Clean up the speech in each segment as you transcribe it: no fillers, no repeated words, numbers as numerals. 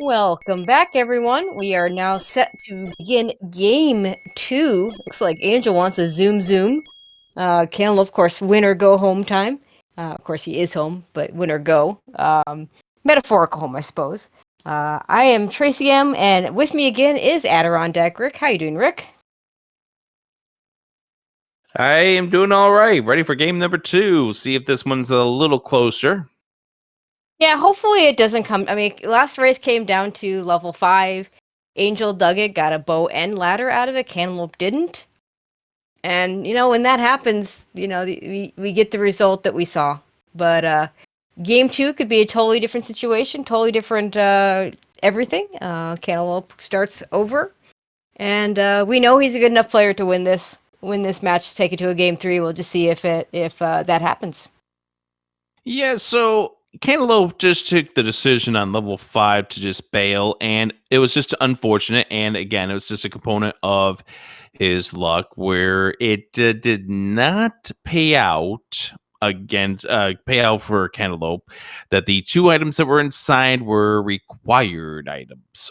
Welcome back, everyone. We are now set to begin game 2. Looks like Angel wants a zoom zoom. Candle, of course, win or go home time. Of course, he is home, but win or go. Metaphorical home, I suppose. I am Tracy M, and with me again is Adirondack Rick. How you doing, Rick? I am doing all right. Ready for game number 2. See if this one's a little closer. Yeah, hopefully it doesn't come. I mean, last race came down to level 5. Angel dug it, got a bow and ladder out of it. Cantaloupe didn't. And, when that happens, we get the result that we saw. But game 2 could be a totally different situation, totally different everything. Cantaloupe starts over. And we know he's a good enough player to win this match, take it to a game 3. We'll just see if that happens. Yeah, so Cantaloupe just took the decision on level 5 to just bail, and it was just unfortunate. And again, it was just a component of his luck where it did not pay out for Cantaloupe, that the 2 items that were inside were required items.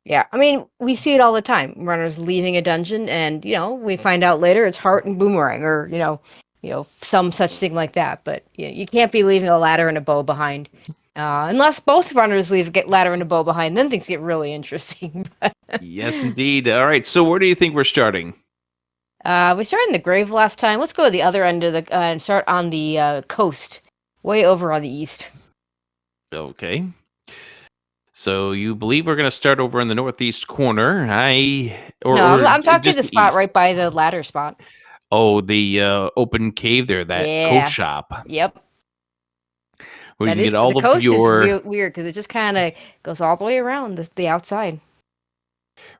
Yeah, I mean, we see it all the time. Runners leaving a dungeon, and we find out later it's heart and boomerang, or some such thing like that. But you can't be leaving a ladder and a bow behind, unless both runners leave a ladder and a bow behind. Then things get really interesting. Yes, indeed. All right, so where do you think we're starting? We started in the grave last time. Let's go to the other end of the and start on the coast, way over on the east. Okay. So you believe we're going to start over in the northeast corner? I'm talking the spot east. right by the ladder spot. Oh, the open cave there, that coast shop. Yep. Where that you is, get all the of coast your is weird because it just kind of goes all the way around the outside.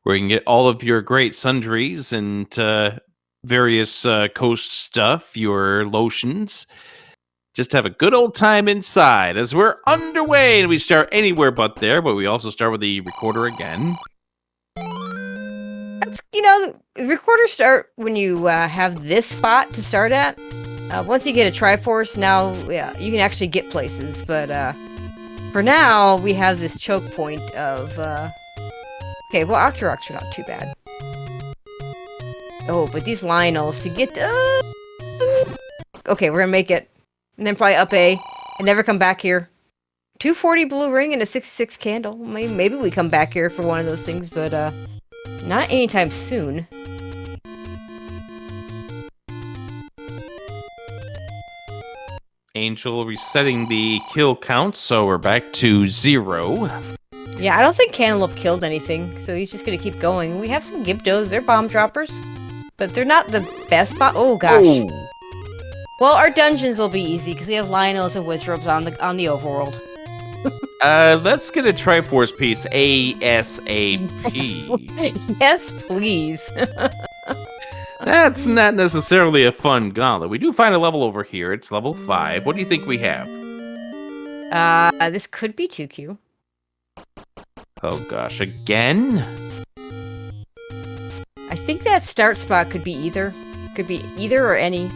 Where you can get all of your great sundries and various coast stuff, your lotions. Just have a good old time inside as we're underway, and we start anywhere but there, but we also start with the recorder again. That's, recorders start when you have this spot to start at. Once you get a Triforce, now you can actually get places, but for now, we have this choke point of... Okay, well, Octoroks are not too bad. Oh, but these Lionels to get... Okay, we're gonna make it. And then probably up A, and never come back here. 240 blue ring and a 66 candle. Maybe we come back here for one of those things, but not anytime soon. Angel resetting the kill count, so we're back to 0. Yeah, I don't think Cantaloupe killed anything, so he's just gonna keep going. We have some Gyptos, they're bomb droppers, but they're not the best Oh gosh. Oh. Well, our dungeons will be easy because we have Lionels and Wizrobes on the overworld. Let's get a Triforce piece ASAP. Yes, please. That's not necessarily a fun gauntlet. We do find a level over here. It's level 5. What do you think we have? This could be 2Q. Oh gosh, again? I think that start spot could be either. Could be either or any.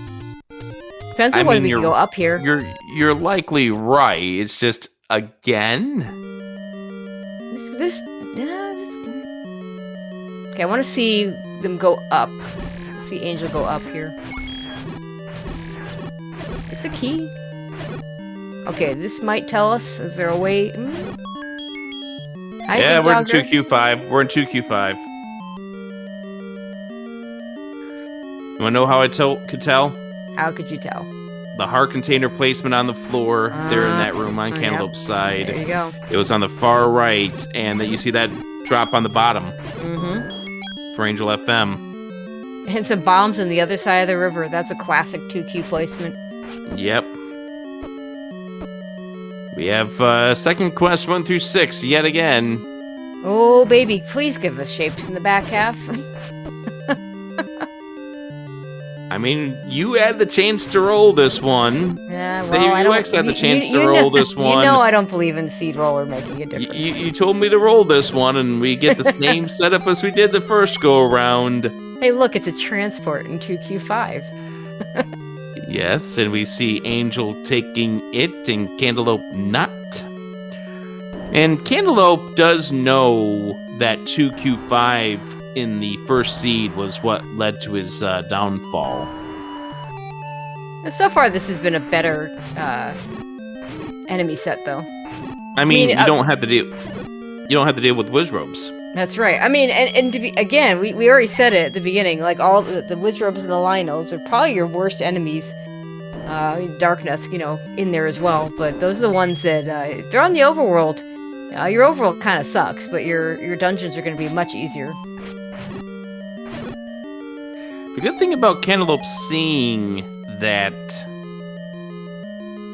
Depends on whether we can go up here. You're likely right. It's just again. Okay, I want to see them go up. See Angel go up here. It's a key. Okay, this might tell us. Is there a way? Yeah, we're in 2Q5. We're in 2Q5. You wanna know how I could tell? How could you tell? The heart container placement on the floor there in that room on Cantaloupe's side. There you go. It was on the far right, and that you see that drop on the bottom. For Angel FM. And some bombs on the other side of the river. That's a classic 2Q placement. Yep. We have second quest 1 through 6 yet again. Oh, baby, please give us shapes in the back half. I mean, you had the chance to roll this one. Yeah, well, the UX had the chance to roll this one. You know I don't believe in seed roller making a difference. You told me to roll this one, and we get the same setup as we did the first go-around. Hey, look, it's a transport in 2Q5. Yes, and we see Angel taking it and Cantaloupe not. And Cantaloupe does know that 2Q5 in the first seed was what led to his downfall. So far, this has been a better enemy set, though. I mean, you don't have to deal. You don't have to deal with Wizrobes. That's right. I mean, and to be, again, we already said it at the beginning. Like all the Wizrobes and the Lionels are probably your worst enemies. Darkness, in there as well. But those are the ones that if they're on the overworld. Your overworld kind of sucks, but your dungeons are going to be much easier. The good thing about Cantaloupe seeing that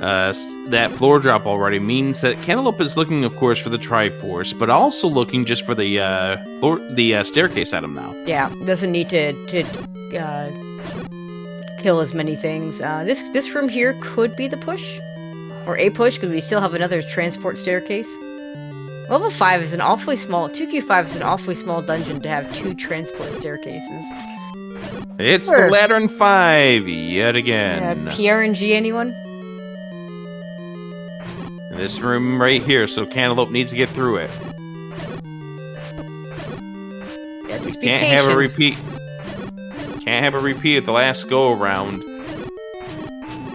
that floor drop already means that Cantaloupe is looking, of course, for the Triforce, but also looking just for the staircase item now. Yeah, doesn't need to kill as many things. This room here could be the push, or a push, because we still have another transport staircase. Level 5 is an awfully small. 2Q5 is an awfully small dungeon to have 2 transport staircases. It's the Lateran 5 yet again. PRNG, anyone? This room right here, so Cantaloupe needs to get through it. Yeah, just be Can't patient. have a repeat. Can't have a repeat at the last go around.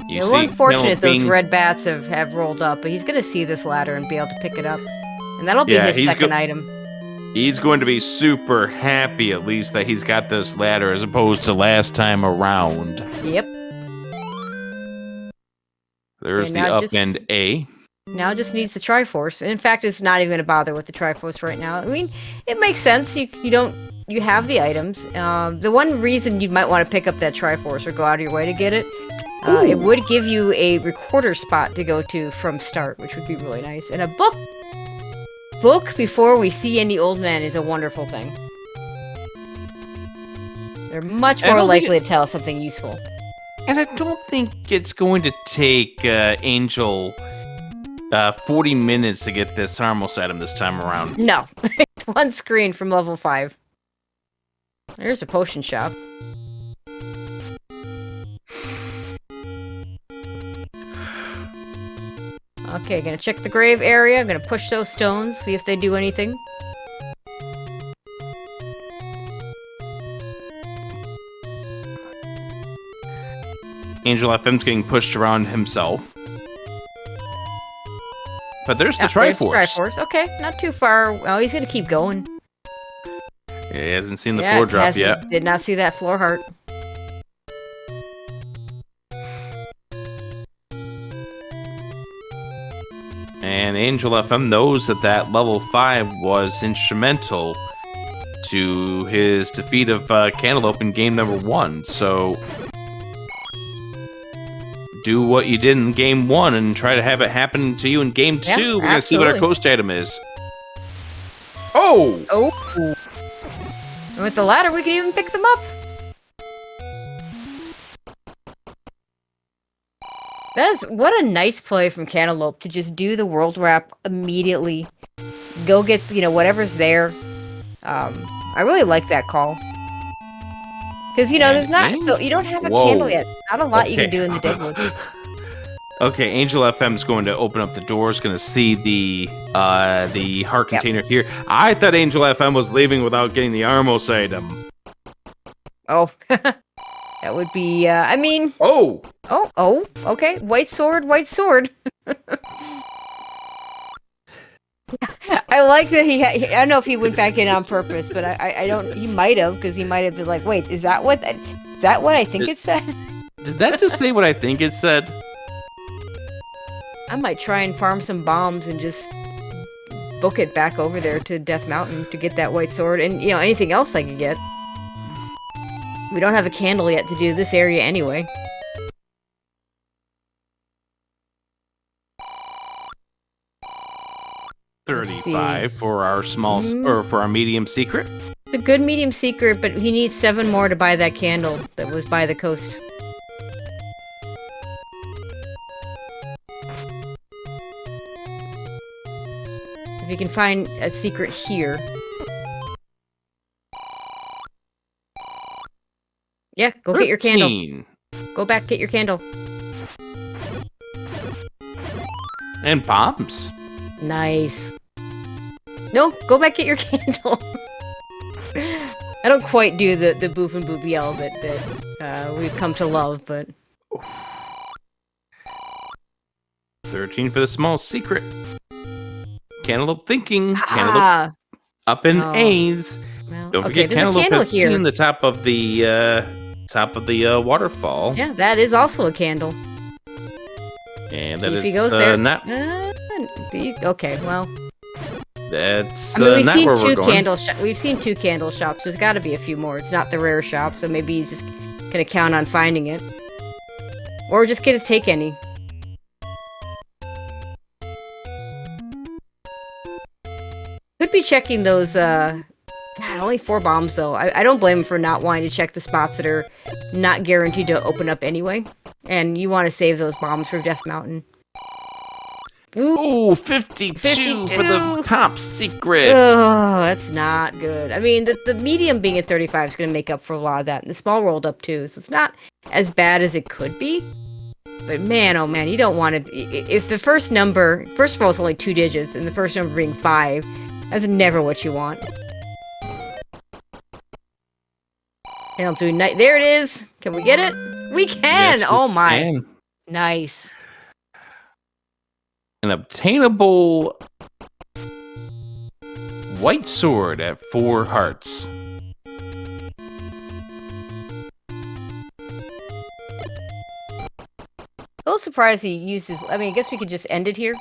It's unfortunate those red bats have rolled up, but he's gonna see this ladder and be able to pick it up, and that'll be his second item. He's going to be super happy, at least, that he's got this ladder as opposed to last time around. Yep. There's the up and A. Now just needs the Triforce. In fact, it's not even going to bother with the Triforce right now. I mean, it makes sense. You have the items. The one reason you might want to pick up that Triforce or go out of your way to get it, it would give you a recorder spot to go to from start, which would be really nice. And a book before we see any old man is a wonderful thing. They're much more likely to tell us something useful. And I don't think it's going to take Angel 40 minutes to get this Harmless item this time around. No. One screen from level 5. There's a potion shop. Okay, gonna check the grave area. I'm gonna push those stones, see if they do anything. Angel FM's getting pushed around himself. But there's the Triforce. There's the Triforce. Okay, not too far. Well, he's gonna keep going. Yeah, he hasn't seen the floor drop yet. Did not see that floor heart. And Angel FM knows that level 5 was instrumental to his defeat of Cantaloupe in game number 1. So do what you did in game 1 and try to have it happen to you in game 2. We're going to see what our coast item is. Oh! Oh! And with the ladder, we can even pick them up. What a nice play from Cantaloupe to just do the world wrap immediately. Go get, whatever's there. I really like that call. Because, there's not, so you don't have a candle yet. Not a lot you can do in the Deadwoods. Okay, Angel FM is going to open up the doors, going to see the heart container here. I thought Angel FM was leaving without getting the Armos item. Oh, that would be, Oh! Oh, okay. White sword. I like that I don't know if he went back in on purpose, but I don't, he might have, because he might have been like, wait, is that what I think it said? Did that just say what I think it said? I might try and farm some bombs and just book it back over there to Death Mountain to get that white sword, and, anything else I could get. We don't have a candle yet to do this area anyway. $35 for our small or for our medium secret. It's a good medium secret, but he needs 7 more to buy that candle that was by the coast. If you can find a secret here. Yeah, go 13. Get your candle. Go back, get your candle. And bombs. Nice. No, go back get your candle. I don't quite do the boof and boop yell that we've come to love, but 13 for the small secret. Cantaloupe thinking. Cantaloupe ah, up in no. A's. Well, Don't okay, forget, there's a Cantaloupe candle has here. seen the top of the waterfall. Yeah, that is also a candle. And that If he is goes there, not. okay, well. That's I mean, we've not seen where we're going. we've seen 2 candle shops. There's got to be a few more. It's not the rare shop, so maybe he's just gonna count on finding it, or just get a take any. Could be checking those. God, only 4 bombs though. I don't blame him for not wanting to check the spots that are not guaranteed to open up anyway. And you want to save those bombs for Death Mountain. Ooh, 52 for the top secret. Oh, that's not good. I mean, the medium being at 35 is going to make up for a lot of that. And the small rolled up too, so it's not as bad as it could be. But man, oh man, you don't want to... If the first number... First of all, it's only 2 digits, and the first number being 5, that's never what you want. And I'm doing... There it is! Can we get it? We can! Yes, oh my. can. Nice. An obtainable white sword at 4 hearts. A little surprised he uses... I mean, I guess we could just end it here.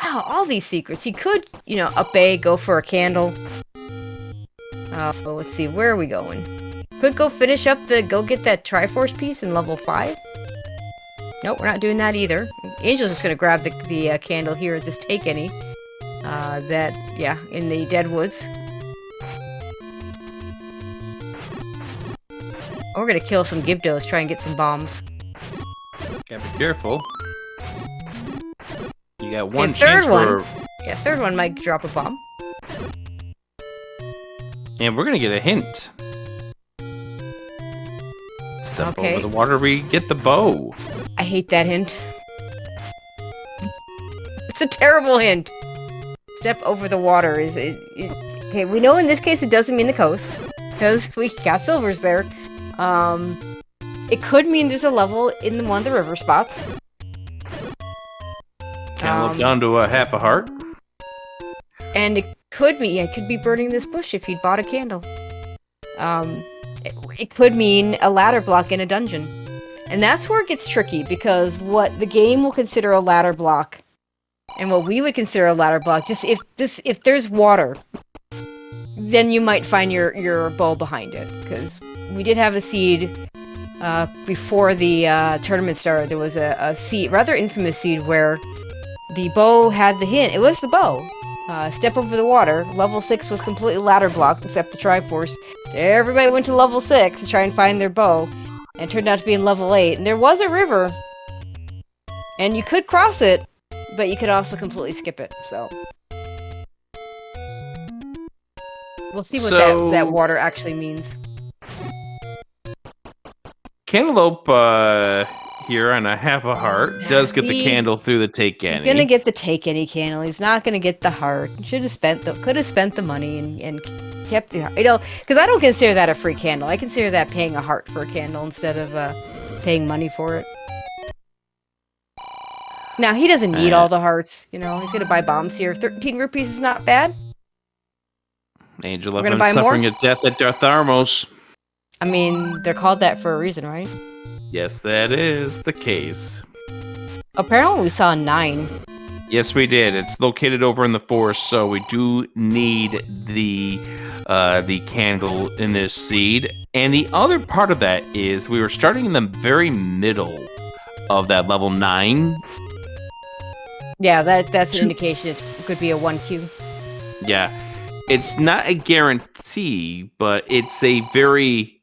Wow, all these secrets. He could, you know, up A, go for a candle. Let's see, where are we going? Could go finish up go get that Triforce piece in level 5. Nope, we're not doing that either. Angel's just gonna grab the candle here at this take any. In the Deadwoods. Oh, we're gonna kill some Gibdos, try and get some bombs. Gotta be careful. You got one third chance one. for... Yeah, third one might drop a bomb. And we're gonna get a hint. Step Okay. over the water, we get the bow. I hate that hint. It's a terrible hint. Step over the water is... okay, we know in this case it doesn't mean the coast, because we got silvers there. It could mean there's a level in one of the river spots. Cantaloupe down to a half a heart. And it could be, it could be burning this bush if he'd bought a candle. It could mean a ladder block in a dungeon. And that's where it gets tricky, because what the game will consider a ladder block, and what we would consider a ladder block, just if there's water, then you might find your bow behind it. Because we did have a seed before the tournament started. There was a seed, rather infamous seed, where the bow had the hint. It was the bow. Step over the water. Level 6 was completely ladder blocked, except the Triforce. So everybody went to level 6 to try and find their bow. And it turned out to be in level 8. And there was a river. And you could cross it, but you could also completely skip it, so... We'll see what that water actually means. Cantaloupe here on a half a heart does get the candle through the take any. He's gonna get the take any candle. He's not gonna get the heart. Could have spent the money and kept the, you know, because I don't consider that a free candle. I consider that paying a heart for a candle instead of paying money for it. Now he doesn't need all the hearts. You know, he's gonna buy bombs here. 13 rupees is not bad. Angel left him suffering a death at Dartharmos. I mean, they're called that for a reason, right? Yes, that is the case. Apparently we saw 9. Yes, we did. It's located over in the forest, so we do need the candle in this seed. And the other part of that is we were starting in the very middle of that level 9. Yeah, that's an indication it could be a 1Q. Yeah. It's not a guarantee, but it's a very,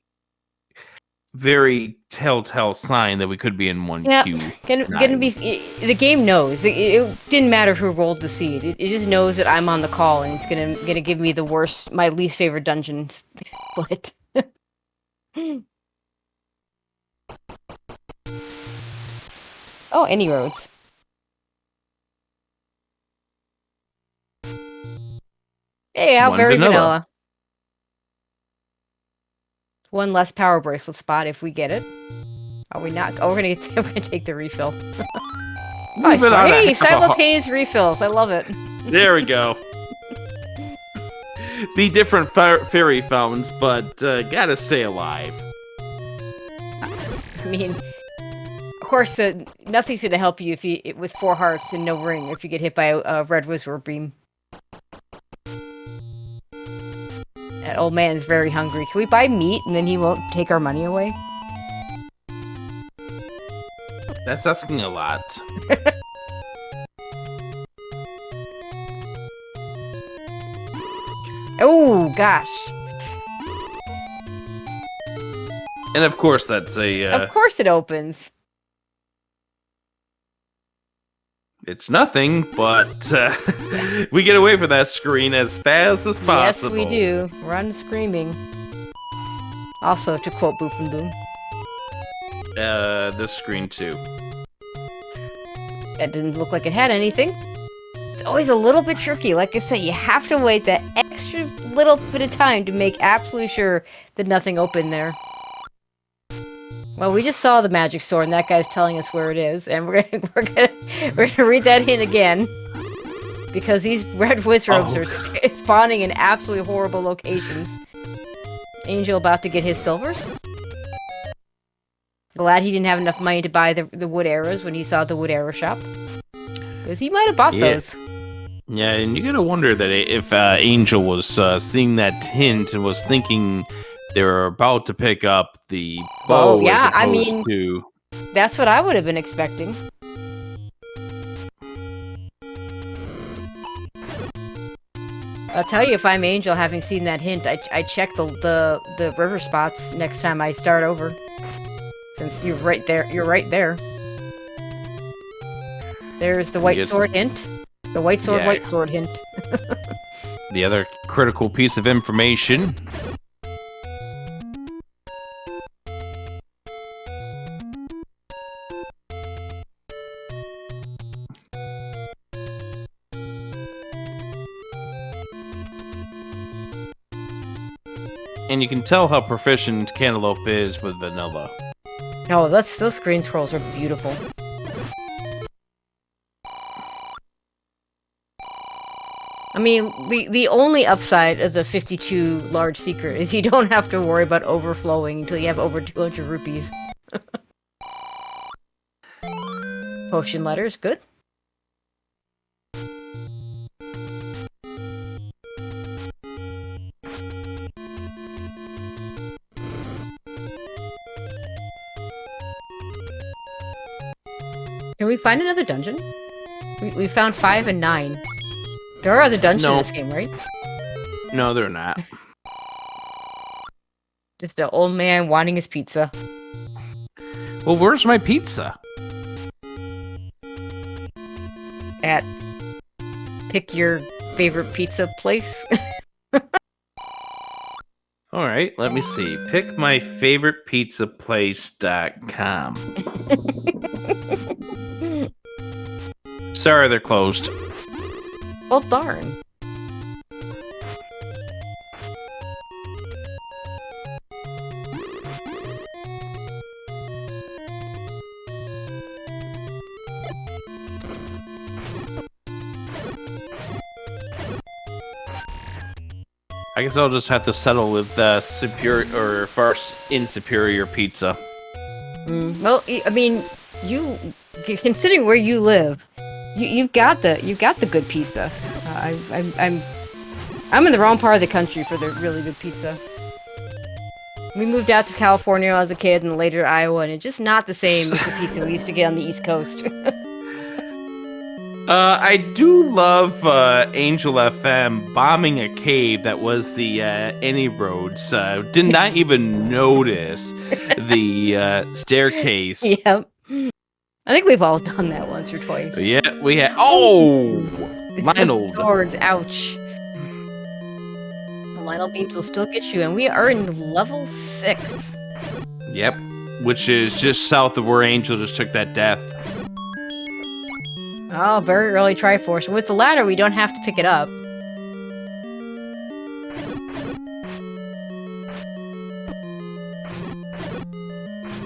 very telltale sign that we could be in 1Q. Yeah, gonna be. The game knows. It didn't matter who rolled the seed. It just knows that I'm on the call, and it's gonna give me the worst, my least favorite dungeon split. Oh, any roads. Hey, how One very vanilla. vanilla. One less power bracelet spot if we get it. Are we not? Oh, we're gonna take the refill. Leave it on a Hey, half a simultaneous refills. I love it. There we go. The different fairy fountains, but gotta stay alive. I mean, of course, nothing's gonna help you if you with 4 hearts and no ring if you get hit by a red wizard beam. That old man's very hungry. Can we buy meat and then he won't take our money away? That's asking a lot. Oh gosh! And of course, that's a. Of course it opens. It's nothing, but we get away from that screen as fast as possible. Yes, we do. Run screaming. Also, to quote Boof and Boom. This screen too. That didn't look like it had anything. It's always a little bit tricky. Like I say, you have to wait that extra little bit of time to make absolutely sure that nothing opened there. Well, we just saw the magic sword, and that guy's telling us where it is, and we're gonna read that hint again, because these red wizards are spawning in absolutely horrible locations. Angel about to get his silvers. Glad he didn't have enough money to buy the wood arrows when he saw the wood arrow shop, because he might have bought those. Yeah, and you gotta wonder that if Angel was seeing that hint and was thinking they were about to pick up the bow, yeah, as opposed to... That's what I would have been expecting. I'll tell you, if I'm Angel, having seen that hint, I check the river spots next time I start over. Since you're right there, There's the white sword hint. The white sword hint. The other critical piece of information. And you can tell how proficient Cantaloupe is with vanilla. Oh, those screen scrolls are beautiful. I mean, the only upside of the 52 large secret is you don't have to worry about overflowing until you have over 200 rupees. Potion letters, good. Can we find another dungeon? We found 5 and 9. There are other dungeons in this game, right? No, they're not. Just an old man wanting his pizza. Well, where's my pizza? At pick your favorite pizza place. All right, let me see. Pick my favorite pizza place.com. Sorry, they're closed. Well, darn. I guess I'll just have to settle with superior or far inferior pizza. Well, I mean, considering where you live, you've got the good pizza. I'm in the wrong part of the country for the really good pizza. We moved out to California when I was a kid, and later to Iowa, and it's just not the same as the pizza we used to get on the East Coast. I do love Angel FM bombing a cave that was the Any Roads. Did not even notice the staircase. Yep. I think we've all done that once or twice. Yeah, we had. Oh! Lionel. Swords, ouch. Lionel beams will still get you, and we are in level 6. Yep. Which is just south of where Angel just took that death. Oh, very early Triforce. With the ladder, we don't have to pick it up.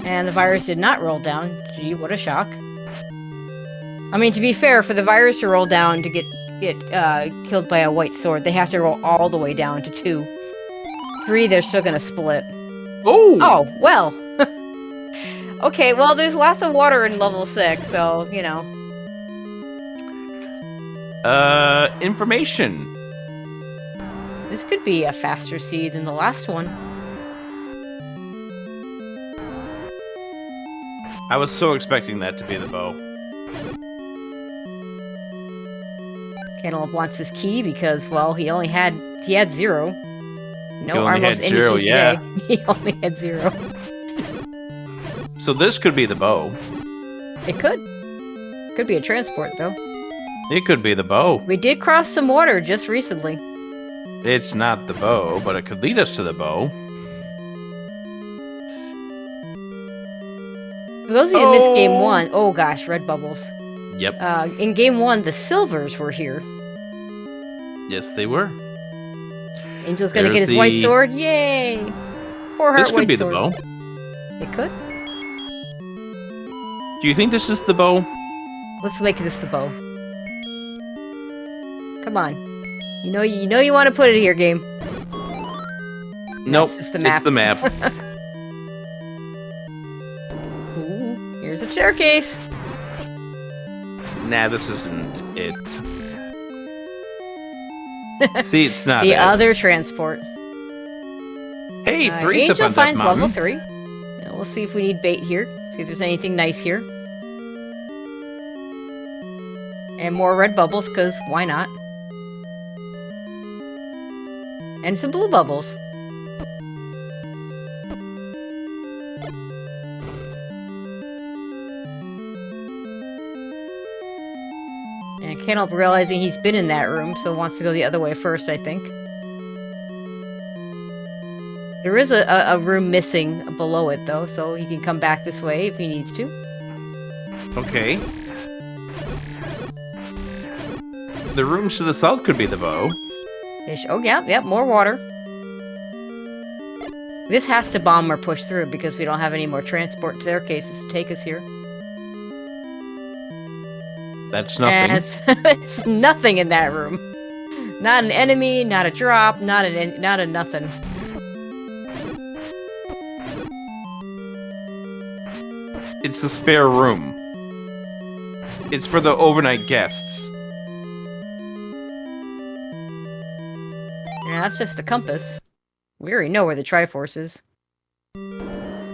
And the virus did not roll down. Gee, what a shock. I mean, to be fair, for the virus to roll down to get killed by a white sword, they have to roll all the way down to 2. 3, they're still gonna split. Oh! Oh, well. Okay, well, there's lots of water in level 6, so, you know. Information. This could be a faster seed than the last one. I was so expecting that to be the bow. Cantaloupe wants his key because, well, he had 0. No He only Armos had 0, any key yeah. today. He only had 0. So this could be the bow. It could. Could be a transport, though. It could be the bow. We did cross some water just recently. It's not the bow, but it could lead us to the bow. For those of you who missed game 1, oh gosh, red bubbles. Yep. In game 1, the silvers were here. Yes, they were. Angel's gonna There's get his white the- sword. Yay! 4-heart This could white be sword. the bow. It could. Do you think this is the bow? Let's make this the bow. Come on. You know you want to put it here, game. Nope. It's just the map. It's the map. Ooh, here's a staircase. Nah, this isn't it. See, it's not The it. other transport. Hey, 3's up Angel on Death finds Mountain. level 3. Now, we'll see if we need bait here. See if there's anything nice here. And more red bubbles, because why not? And some blue bubbles. And Cantaloupe realizing he's been in that room, so wants to go the other way first, I think. There is a room missing below it, though, so he can come back this way if he needs to. Okay. The rooms to the south could be the bow. Fish. Oh, yeah, more water. This has to bomb or push through because we don't have any more transport staircases to take us here. That's nothing. And it's nothing in that room. Not an enemy, not a drop, not a nothing. It's a spare room. It's for the overnight guests. Yeah, that's just the compass. We already know where the Triforce is.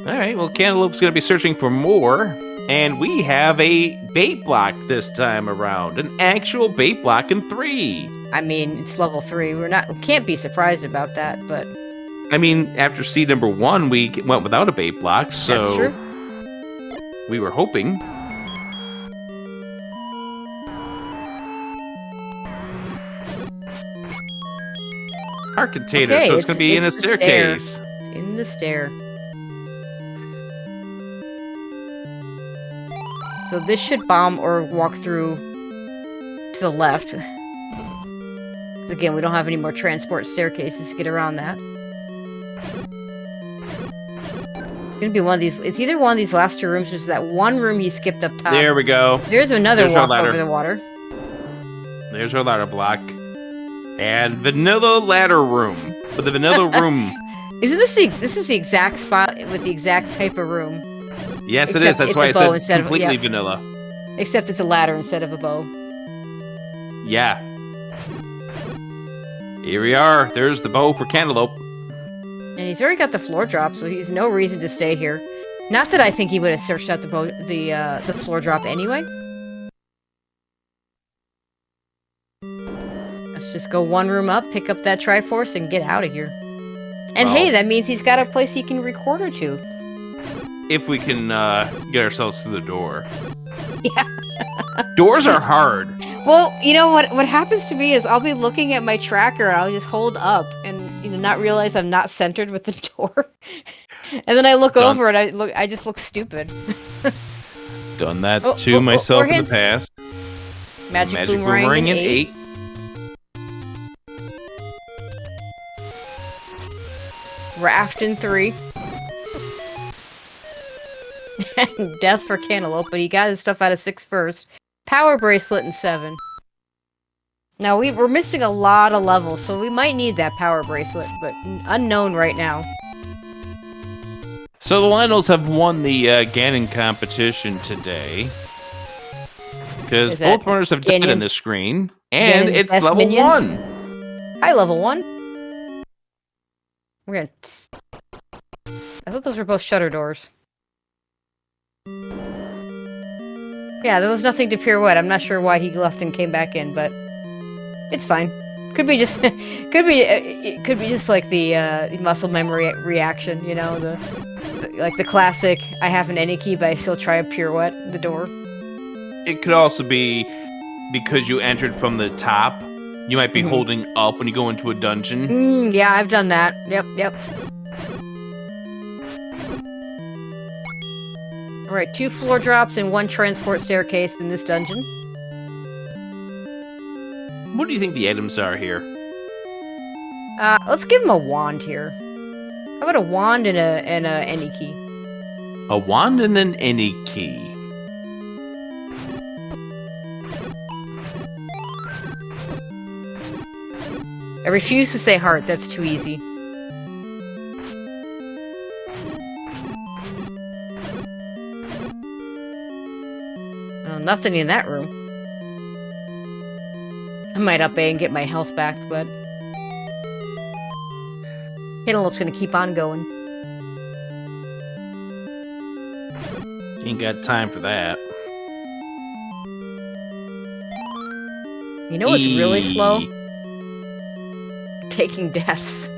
Alright, well, Cantaloupe's gonna be searching for more. And we have a bait block this time around. An actual bait block in 3. I mean, it's level 3. We can't be surprised about that, but I mean, after seed number 1, we went without a bait block, so... that's true. We were hoping. Arcatator, Okay, so it's gonna be in a it's the stair. staircase. It's in the stair. So this should bomb or walk through to the left. 'Cause again, we don't have any more transport staircases to get around that. It's gonna be one of these. It's either one of these last 2 rooms, or is that one room he skipped up top. There we go. There's another There's our walk ladder. over the water. There's our ladder block. And vanilla ladder room. But the vanilla room. Isn't this this is the exact spot with the exact type of room? Yes, it Except is. That's it's why a I bow said instead of- completely yeah. vanilla. Except it's a ladder instead of a bow. Yeah. Here we are. There's the bow for Cantaloupe. And he's already got the floor drop, so he's no reason to stay here. Not that I think he would have searched out the floor drop anyway. Let's just go one room up, pick up that Triforce, and get out of here. And Well- hey, that means he's got a place he can record or two. If we can get ourselves through the door. Yeah. Doors are hard. Well, you know what happens to me is I'll be looking at my tracker, I'll just hold up and not realize I'm not centered with the door. And then I look Done. over and I just look stupid. Done that Oh, to oh, myself more in the hints. past. Magic boomerang in 8. Raft in 3. Death for Cantaloupe, but he got his stuff out of 6 first. Power Bracelet in 7. Now, we're missing a lot of levels, so we might need that Power Bracelet, but unknown right now. So the Lionels have won the Ganon competition today. Because both runners have died in the screen, and Ganon's it's best level minions? 1. Hi, level 1. We're gonna... I thought those were both shutter doors. Yeah, there was nothing to pirouette. I'm not sure why he left and came back in, but it's fine. Could be just, it could be just like the muscle memory reaction, you know, like the classic. I have an any key, but I still try a pirouette the door. It could also be because you entered from the top. You might be holding up when you go into a dungeon. Yeah, I've done that. Yep. Alright, 2 floor drops and 1 transport staircase in this dungeon. What do you think the items are here? Let's give him a wand here. How about a wand and a any key? A wand and an any key. I refuse to say heart, that's too easy. Oh, nothing in that room. I might up A and get my health back, but... Cantaloupe's gonna keep on going. Ain't got time for that. You know what's really slow? Taking deaths.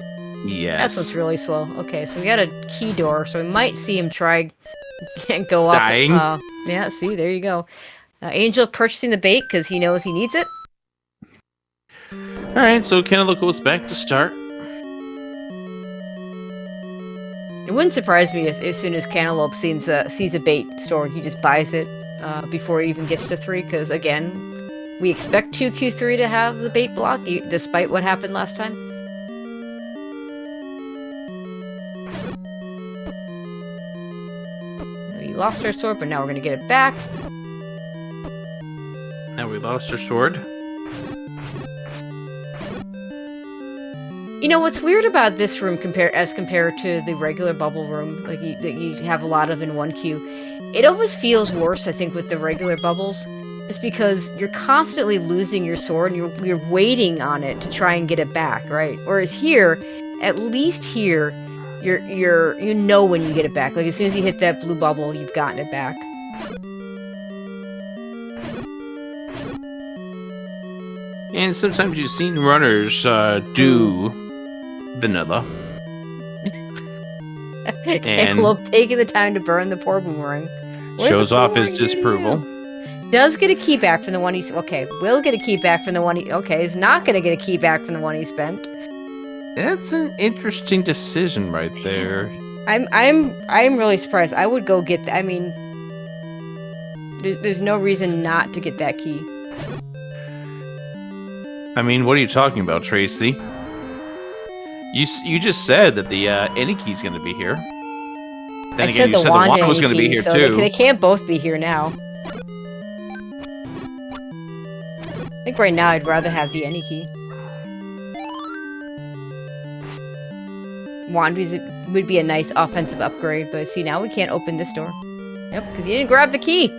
Yes. That's what's really slow. Okay, so we got a key door, so we might see him try and go up. Dying. Yeah, see, there you go. Angel purchasing the bait because he knows he needs it. Alright, so Cantaloupe goes back to start. It wouldn't surprise me if as soon as Cantaloupe sees a bait store, he just buys it before he even gets to 3, because again, we expect 2Q3 to have the bait block, despite what happened last time. We lost our sword, but now we're going to get it back. Now we lost our sword. You know, what's weird about this room as compared to the regular bubble room, like that you have a lot of in 1Q, it always feels worse, I think, with the regular bubbles. Just because you're constantly losing your sword and you're waiting on it to try and get it back, right? Whereas here, at least here, you know when you get it back. Like as soon as you hit that blue bubble, you've gotten it back. And sometimes you've seen runners do vanilla. Cantaloupe taking the time to burn the poor boomerang. Shows off his disapproval. Does get a key back from the one he's... Okay, will get a key back from the one he... Okay, is not gonna get a key back from the one he spent. That's an interesting decision right there. I'm really surprised. I would go get... I mean... There's no reason not to get that key. I mean, what are you talking about, Tracy? You just said that the any key's gonna be here. Then I again, said you said the wand was gonna be here so too. They can't both be here now. I think right now I'd rather have the any key. Wand would be a nice offensive upgrade, but see, now we can't open this door. Yep, because you didn't grab the key.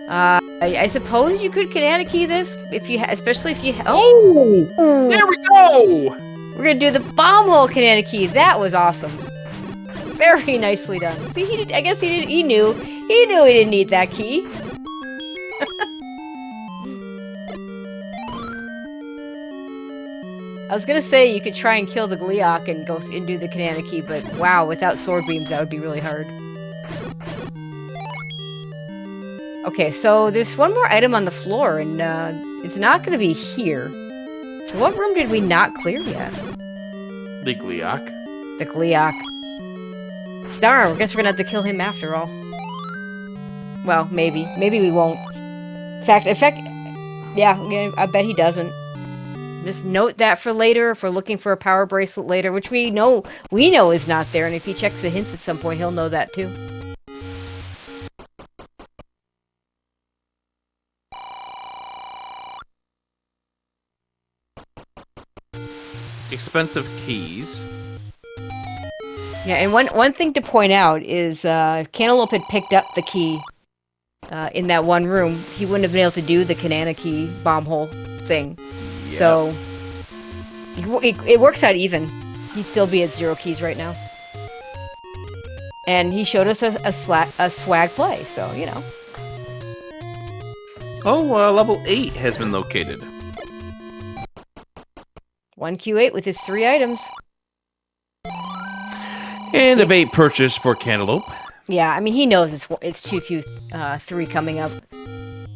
I suppose you could Canada key this, especially if you... Oh! There we go! We're gonna do the bomb hole Canada key. That was awesome. Very nicely done. See, I guess he knew he didn't need that key. I was gonna say you could try and kill the Gleeok and go and do the Canada key, but wow, without sword beams that would be really hard. Okay, so there's one more item on the floor, and it's not gonna be here. So what room did we not clear yet? The Gleeok. The Gleeok. Darn, I guess we're gonna have to kill him after all. Well, maybe. Maybe we won't. In fact, yeah, I bet he doesn't. Just note that for later, if we're looking for a power bracelet later, which we know is not there, and if he checks the hints at some point, he'll know that too. expensive keys. Yeah, and one thing to point out is Cantaloupe had picked up the key in that one room. He wouldn't have been able to do the Kanana key bomb hole thing. Yep. So it works out even. He'd still be at 0 keys right now. And he showed us a swag play, so, you know. Oh, level 8 has been located. 1Q8 with his 3 items. And a bait purchase for Cantaloupe. Yeah, I mean, he knows it's 2Q3 coming up.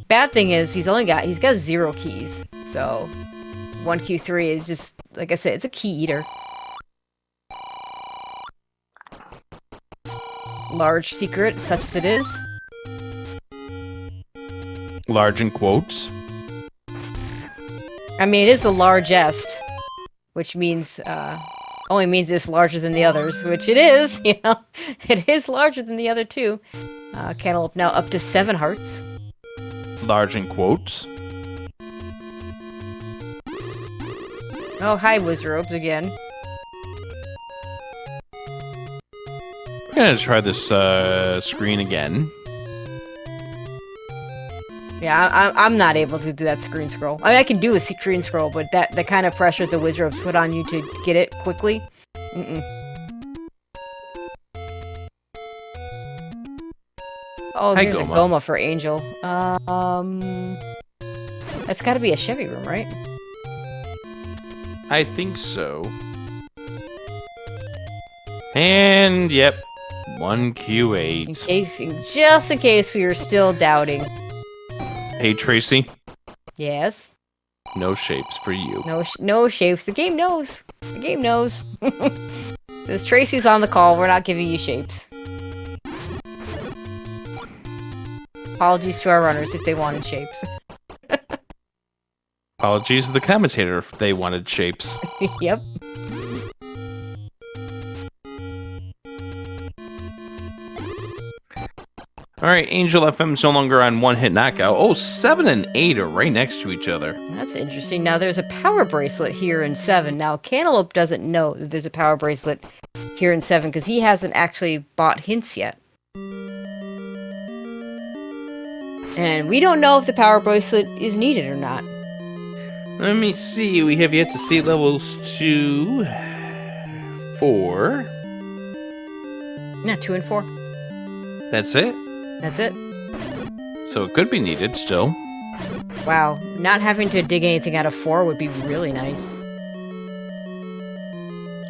Bad thing is, he's got 0 keys. So, 1Q3 is just, like I said, it's a key eater. Large secret, such as it is. Large in quotes. I mean, it is the largest, which means, only means it's larger than the others, which it is, you know. It is larger than the other 2. Cantaloupe now up to 7 hearts. Large in quotes. Oh, hi, Wizrobes again. We're gonna try this screen again. Yeah, I'm not able to do that screen scroll. I mean, I can do a screen scroll, but the kind of pressure the Wizrobes put on you to get it quickly, Oh, Hi, there's a Goma. Goma for Angel. That's got to be a Chevy room, right? I think so. And yep, 1Q8. Just in case we were still doubting. Hey Tracy, Yes. no shapes for you. No shapes. The game knows. The game knows. Says Tracy's on the call. We're not giving you shapes. Apologies to our runners if they wanted shapes. Apologies to the commentator if they wanted shapes. Yep. Alright, Angel FM's no longer on one hit knockout. Oh, 7 and 8 are right next to each other. That's interesting. Now there's a power bracelet here in 7. Now Cantaloupe doesn't know that there's a power bracelet here in 7 because he hasn't actually bought hints yet. And we don't know if the power bracelet is needed or not. Let me see, we have yet to see levels 2, 4. No, 2 and 4. That's it? That's it. So it could be needed still. Wow, not having to dig anything out of 4 would be really nice.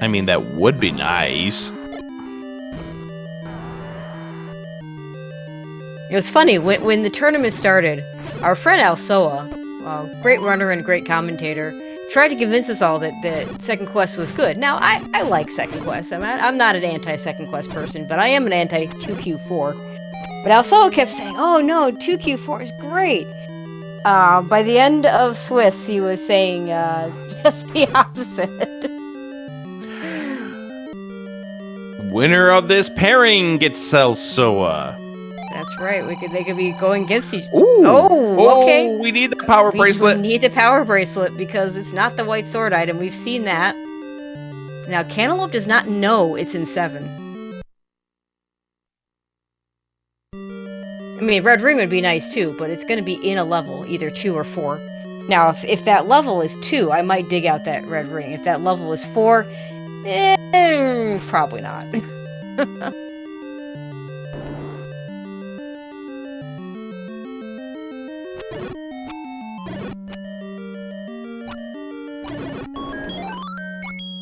I mean, that would be nice. It was funny, when the tournament started, our friend Alsoa, great runner and great commentator, tried to convince us all that Second Quest was good. Now, I like Second Quest. I'm not an anti-Second Quest person, but I am an anti-2Q4. But Alsoa kept saying, oh no, 2Q4 is great. By the end of Swiss, he was saying just the opposite. Winner of this pairing gets Celsoa. That's right. They could be going against each. Ooh. Oh, okay. We need the power bracelet. We need the power bracelet because it's not the white sword item. We've seen that. Now, Cantaloupe does not know it's in 7. I mean, red ring would be nice too, but it's going to be in a level, either 2 or 4. Now, if that level is 2, I might dig out that red ring. If that level is 4, probably not.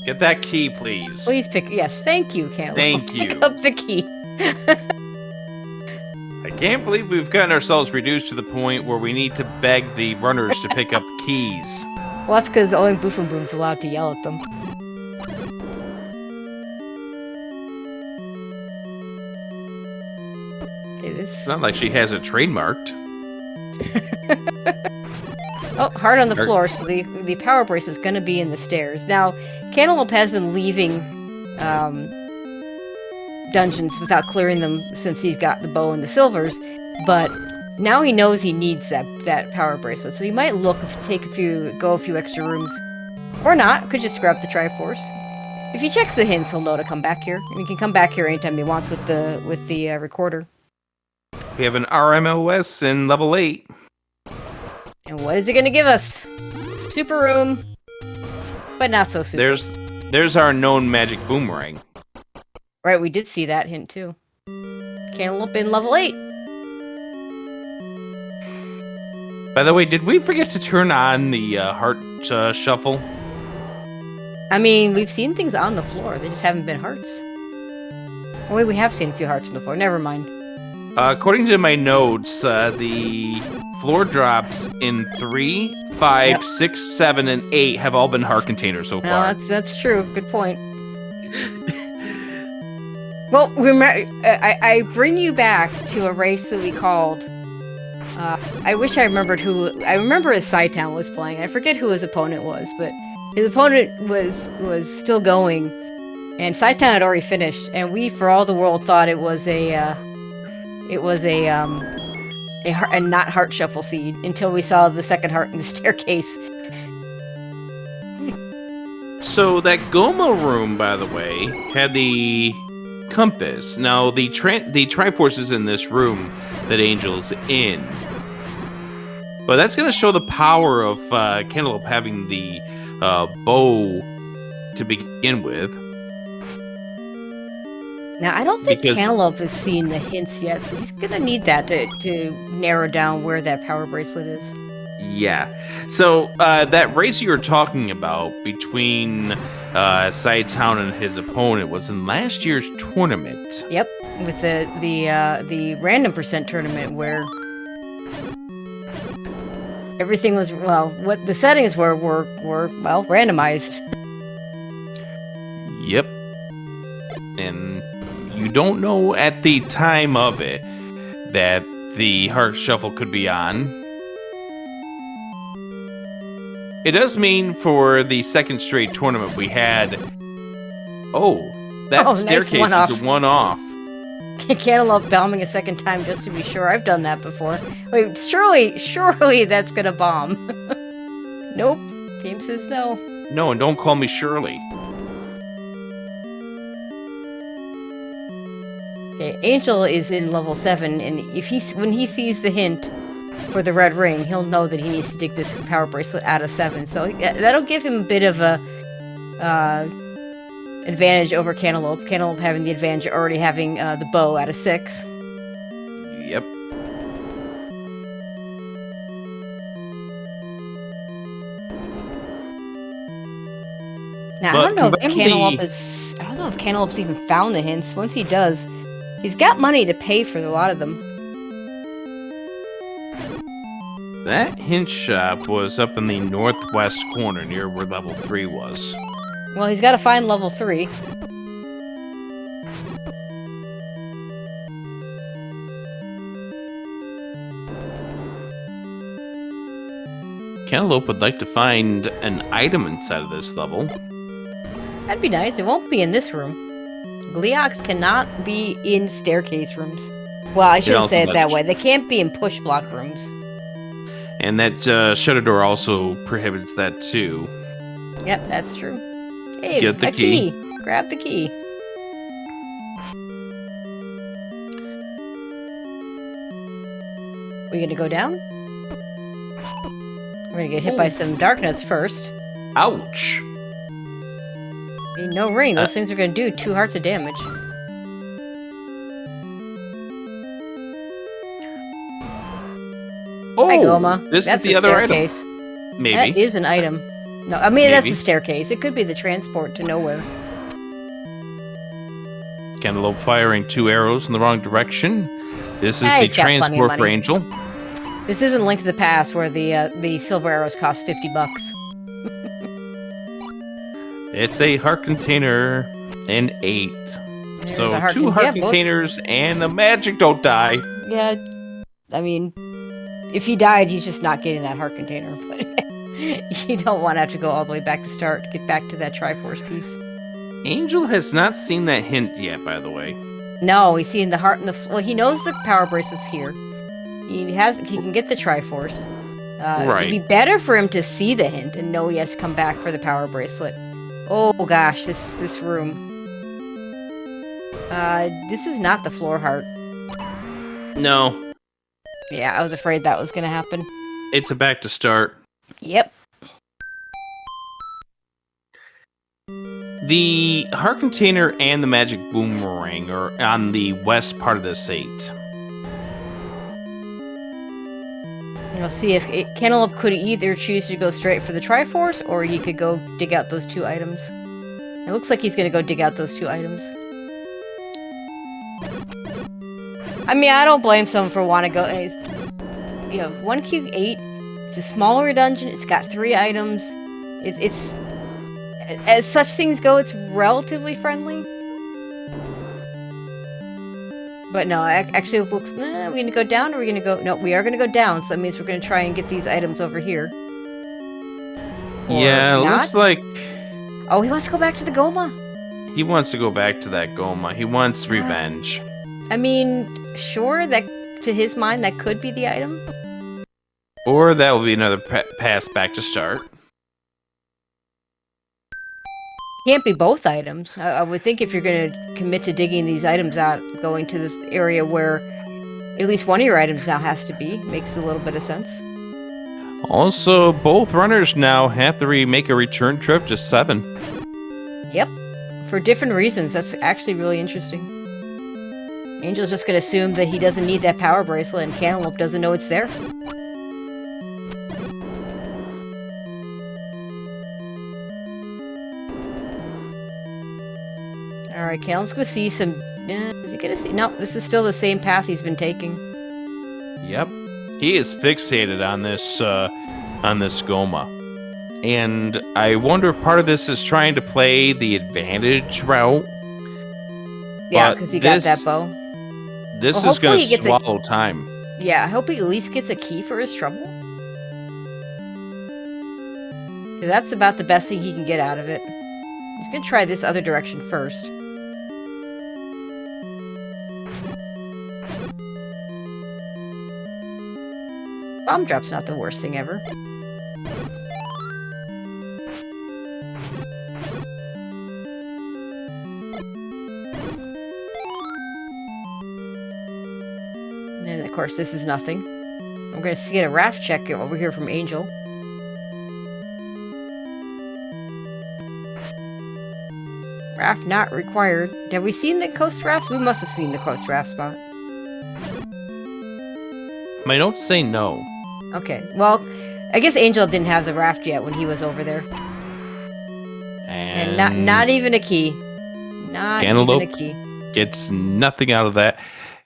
Get that key, please. Please pick. Yes, thank you, Cantaloupe. Thank you. Pick up the key. I can't believe we've gotten ourselves reduced to the point where we need to beg the runners to pick up keys. Well, that's because only Boof and Boom's allowed to yell at them. Okay, It's not like she has it trademarked. Oh, hard on the floor, so the power brace is going to be in the stairs. Now, Cantaloupe has been leaving dungeons without clearing them since he's got the bow and the silvers, but now he knows he needs that power bracelet, so he might go a few extra rooms Or not. Could just grab the Triforce. If he checks the hints, he'll know to come back here. And he can come back here anytime he wants with the recorder. We have an RMOS in level 8. And what is it going to give us? Super room, but not so super. There's our known magic boomerang. Right, we did see that hint too. Cantaloupe in level 8. By the way, did we forget to turn on the heart shuffle? I mean, we've seen things on the floor. They just haven't been hearts. Oh wait, we have seen a few hearts on the floor. Never mind. According to my notes, the floor drops in 3, 5, 6, 7, and 8 have all been heart containers so far. No, that's true. Good point. Well, remember, I bring you back to a race that we called. I wish I remembered who. I remember as Sci-Town was playing. I forget who his opponent was, but his opponent was still going, and Sci-Town had already finished. And we, for all the world, thought it was a not heart shuffle seed until we saw the second heart in the staircase. So that Goma room, by the way, had the compass. Now the Triforce is in this room that Angel's in, but that's going to show the power of Cantaloupe having the bow to begin with. Now, I don't think Cantaloupe has seen the hints yet, so he's gonna need that to narrow down where that power bracelet is. Yeah. So that race you were talking about between Sci-Town and his opponent was in last year's tournament. Yep, with the random percent tournament where everything was what the settings were randomized. Yep. And you don't know at the time of it that the heart shuffle could be on. It does mean for the second straight tournament we had. That staircase nice is a one-off. Cantaloupe bombing a second time just to be sure. I've done that before. Wait, surely that's gonna bomb. Nope. Game says no. No, and don't call me Shirley. Okay, Angel is in level 7, and when he sees the hint for the red ring, he'll know that he needs to dig this power bracelet out of 7. So that'll give him a bit of a advantage over Cantaloupe. Cantaloupe having the advantage of already having the bow out of 6. Yep. Now, I don't know if Cantaloupe's even found the hints. Once he does, he's got money to pay for a lot of them. That hint shop was up in the northwest corner near where level 3 was. Well, he's got to find level 3. Cantaloupe would like to find an item inside of this level. That'd be nice. It won't be in this room. Gleox cannot be in staircase rooms. Well, I shouldn't say it that way. They can't be in push block rooms. And that shutter door also prohibits that too. Yep, that's true. Hey, get the key. Grab the key. We gonna go down? We're gonna get hit by some dark nuts first. Ouch! No ring. Those things are gonna do 2 hearts of damage. Oh, hi, Goma. This that's is the other staircase. item. Maybe. That is an item. No, I mean, that's a staircase. It could be the transport to nowhere. Cantaloupe firing 2 arrows in the wrong direction. This is the transport for Angel. This isn't Link to the Past where the silver arrows cost $50. It's a heart container and 8. There's so 2 heart containers and the magic don't die. Yeah, I mean, if he died, he's just not getting that heart container. But you don't want to have to go all the way back to start to get back to that Triforce piece. Angel has not seen that hint yet, by the way. No, he's seen the heart and the... Well, he knows the power bracelet's here. He can get the Triforce. Right. It'd be better for him to see the hint and know he has to come back for the power bracelet. Oh gosh, this room. This is not the floor heart. No. Yeah, I was afraid that was gonna happen. It's a back to start. Yep. The heart container and the magic boomerang are on the west part of the estate. We'll see if Cantaloupe could either choose to go straight for the Triforce, or he could go dig out those 2 items. It looks like he's gonna go dig out those 2 items. I mean, I don't blame someone for wanting to go. You know, 1Q8. It's a smaller dungeon. It's got 3 items. It's as such things go, it's relatively friendly. But no, actually it looks, are we gonna go down or are we gonna go, no, we are gonna go down, so that means we're gonna try and get these items over here. Or yeah, it not. looks like... Oh, he wants to go back to the Goma. He wants to go back to that Goma. He wants revenge. I mean, sure, that to his mind, that could be the item. Or that will be another pass back to start. Can't be both items. I would think if you're going to commit to digging these items out, going to this area where at least one of your items now has to be, makes a little bit of sense. Also, both runners now have to make a return trip to 7. Yep. For different reasons. That's actually really interesting. Angel's just going to assume that he doesn't need that power bracelet, and Cantaloupe doesn't know it's there. Alright, Cantaloupe's gonna see some... is he gonna see... No, this is still the same path he's been taking. Yep. He is fixated on this Goma. And I wonder if part of this is trying to play the advantage route. Yeah, because he got that bow. This is going to swallow time. Yeah, I hope he at least gets a key for his trouble. 'Cause that's about the best thing he can get out of it. He's gonna try this other direction first. Bomb drop's not the worst thing ever. And of course, this is nothing. I'm gonna get a raft check over here from Angel. Raft not required. Have we seen the coast rafts? We must have seen the coast raft spot. My notes say no. Okay, well, I guess Angel didn't have the raft yet when he was over there. And not even a key. Not Cantaloupe even a key. Gets nothing out of that.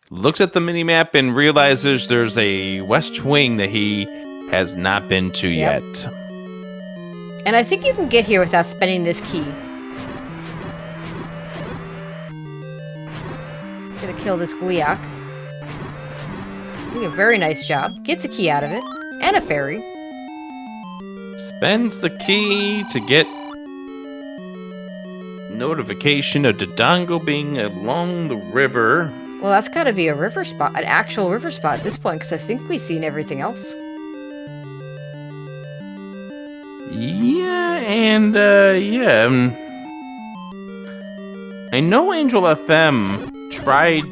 Looks at the minimap and realizes there's a west wing that he has not been to yet. And I think you can get here without spending this key. Gonna kill this Gliok. Doing a very nice job. Gets a key out of it. And a fairy. Spends the key to get notification of Dodongo being along the river. Well, that's gotta be a river spot. An actual river spot at this point, because I think we've seen everything else. Yeah, and, I know Angel FM tried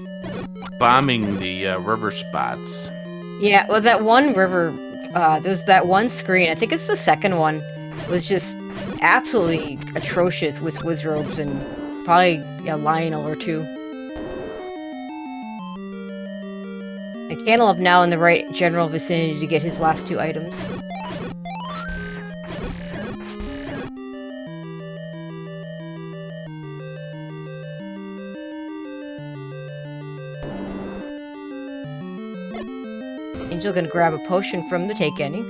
bombing the river spots. Yeah, well, that one river, there's that one screen, I think it's the second one, was just absolutely atrocious with Wizrobes and probably a Lionel or two. And Cantaloupe now in the right general vicinity to get his last 2 items. Angel gonna grab a potion from the Take Any.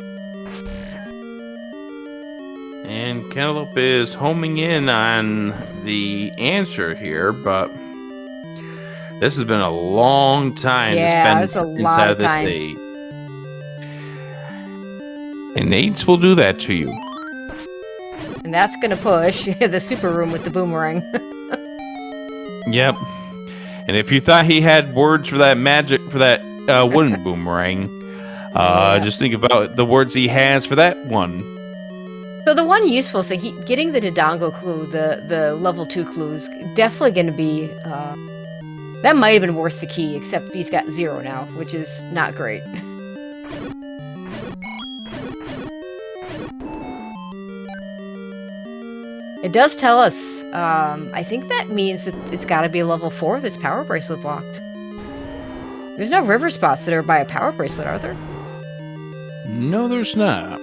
And Cantaloupe is homing in on the answer here, but this has been a long time to spend inside of this state. And Nades will do that to you. And that's gonna push the super room with the boomerang. Yep. And if you thought he had words for that wooden boomerang, Yeah. Just think about the words he has for that one. So the one useful thing, getting the Dodongo clue, the level 2 clues, definitely going to be, that might have been worth the key, except he's got 0 now, which is not great. It does tell us, I think that means that it's got to be a level 4 that's power bracelet blocked. There's no river spots that are by a power bracelet, are there? No, there's not.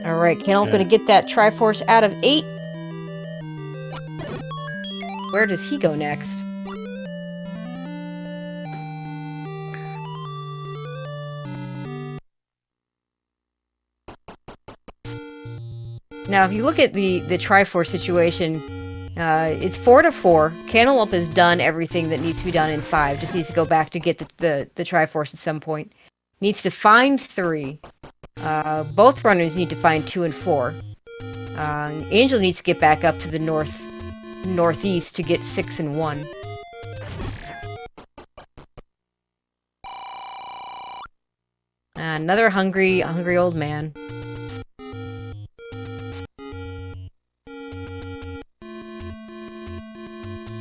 Alright, Cantaloupe gonna get that Triforce out of 8. Where does he go next? Now, if you look at the Triforce situation, it's 4 to 4. Cantaloupe has done everything that needs to be done in 5. Just needs to go back to get the Triforce at some point. Needs to find 3. Both runners need to find 2 and 4. Angel needs to get back up to the northeast to get 6 and 1. Another hungry old man.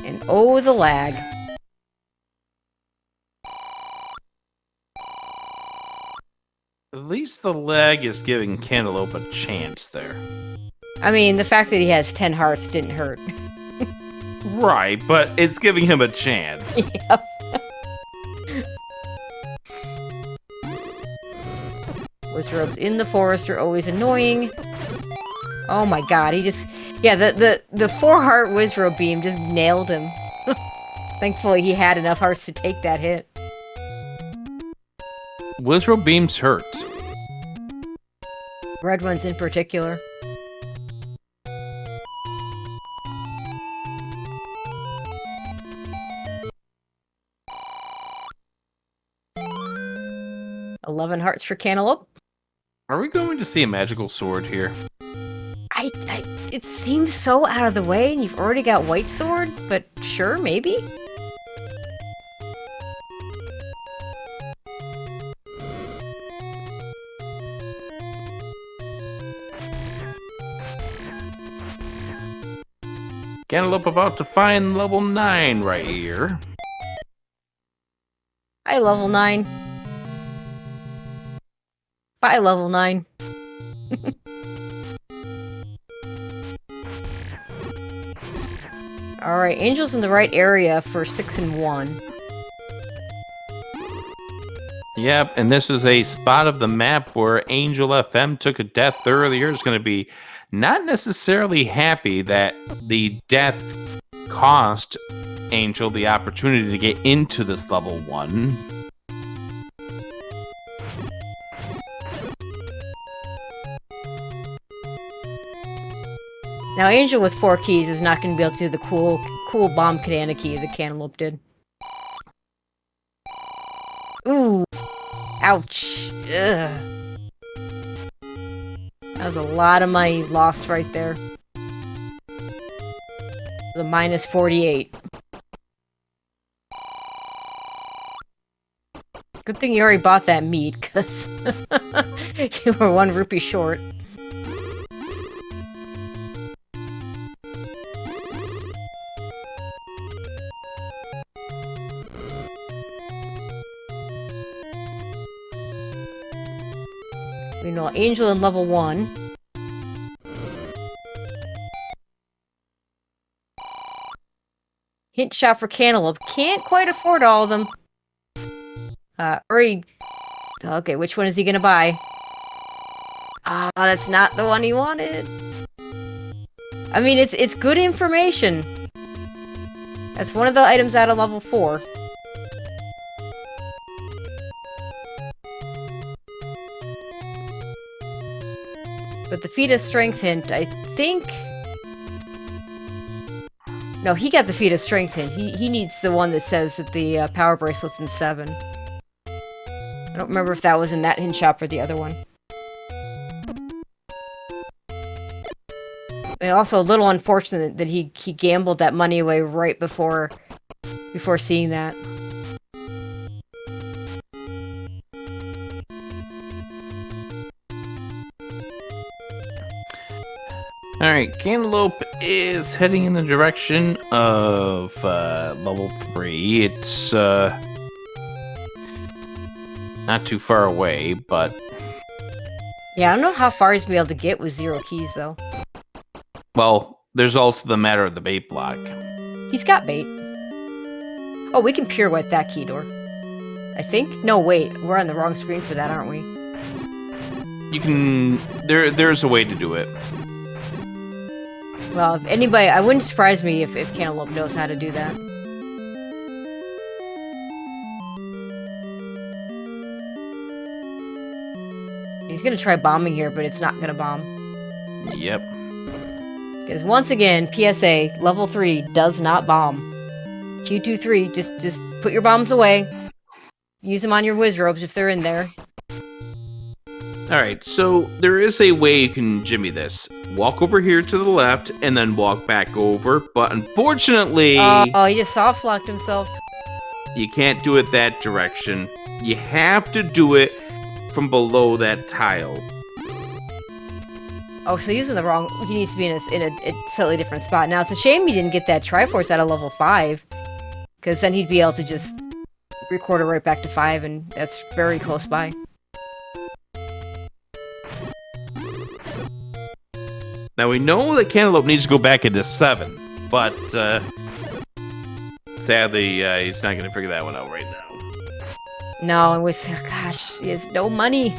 And oh, the lag. At least the lag is giving Cantaloupe a chance there. I mean, the fact that he has 10 hearts didn't hurt. Right, but it's giving him a chance. Yep. Wizards in the forest are always annoying. Oh my god, he just... Yeah, the 4-heart Wizard beam just nailed him. Thankfully, he had enough hearts to take that hit. Wizard beams hurt. Red ones in particular. $11 hearts for Cantaloupe. Are we going to see a magical sword here? It seems so out of the way, and you've already got White Sword, but sure, maybe? Cantaloupe about to find level 9 right here. Hi, level 9. Bye, level 9. Alright, Angel's in the right area for 6 and 1. Yep, and this is a spot of the map where Angel FM took a death earlier. Is going to be not necessarily happy that the death cost Angel the opportunity to get into this level 1. Now, Angel with 4 keys is not going to be able to do the cool bomb Canana key that Cantaloupe did. Ooh. Ouch. Ugh. That was a lot of money lost right there. It was a minus 48. Good thing you already bought that meat, because you were 1 rupee short. Meanwhile, Angel in level 1. Hint shot for Cantaloupe. Can't quite afford all of them. Okay, which one is he gonna buy? Ah, that's not the one he wanted. I mean, it's good information. That's one of the items out of level 4. But the feat of strength hint, I think... No, he got the feat of strength hint. He needs the one that says that the power bracelet's in 7. I don't remember if that was in that hint shop or the other one. And also a little unfortunate that he gambled that money away right before seeing that. Alright, Cantaloupe is heading in the direction of level 3. It's not too far away, but... Yeah, I don't know how far he's gonna be able to get with 0 keys, though. Well, there's also the matter of the bait block. He's got bait. Oh, we can pirouette that key door. I think? No, wait. We're on the wrong screen for that, aren't we? You can... There's a way to do it. Well, if anybody... I wouldn't surprise me if Cantaloupe knows how to do that. He's gonna try bombing here, but it's not gonna bomb. Yep. Because once again, PSA, level 3 does not bomb. Q23, just put your bombs away. Use them on your whiz ropes if they're in there. Alright, so there is a way you can jimmy this. Walk over here to the left, and then walk back over, but unfortunately... Oh, he just soft-locked himself. You can't do it that direction. You have to do it from below that tile. Oh, so he's in the wrong... He needs to be in a slightly different spot. Now, it's a shame he didn't get that Triforce out of level 5. Because then he'd be able to just record it right back to 5, and that's very close by. Now, we know that Cantaloupe needs to go back into 7, but sadly, he's not going to figure that one out right now. No, and with... Gosh, he has no money.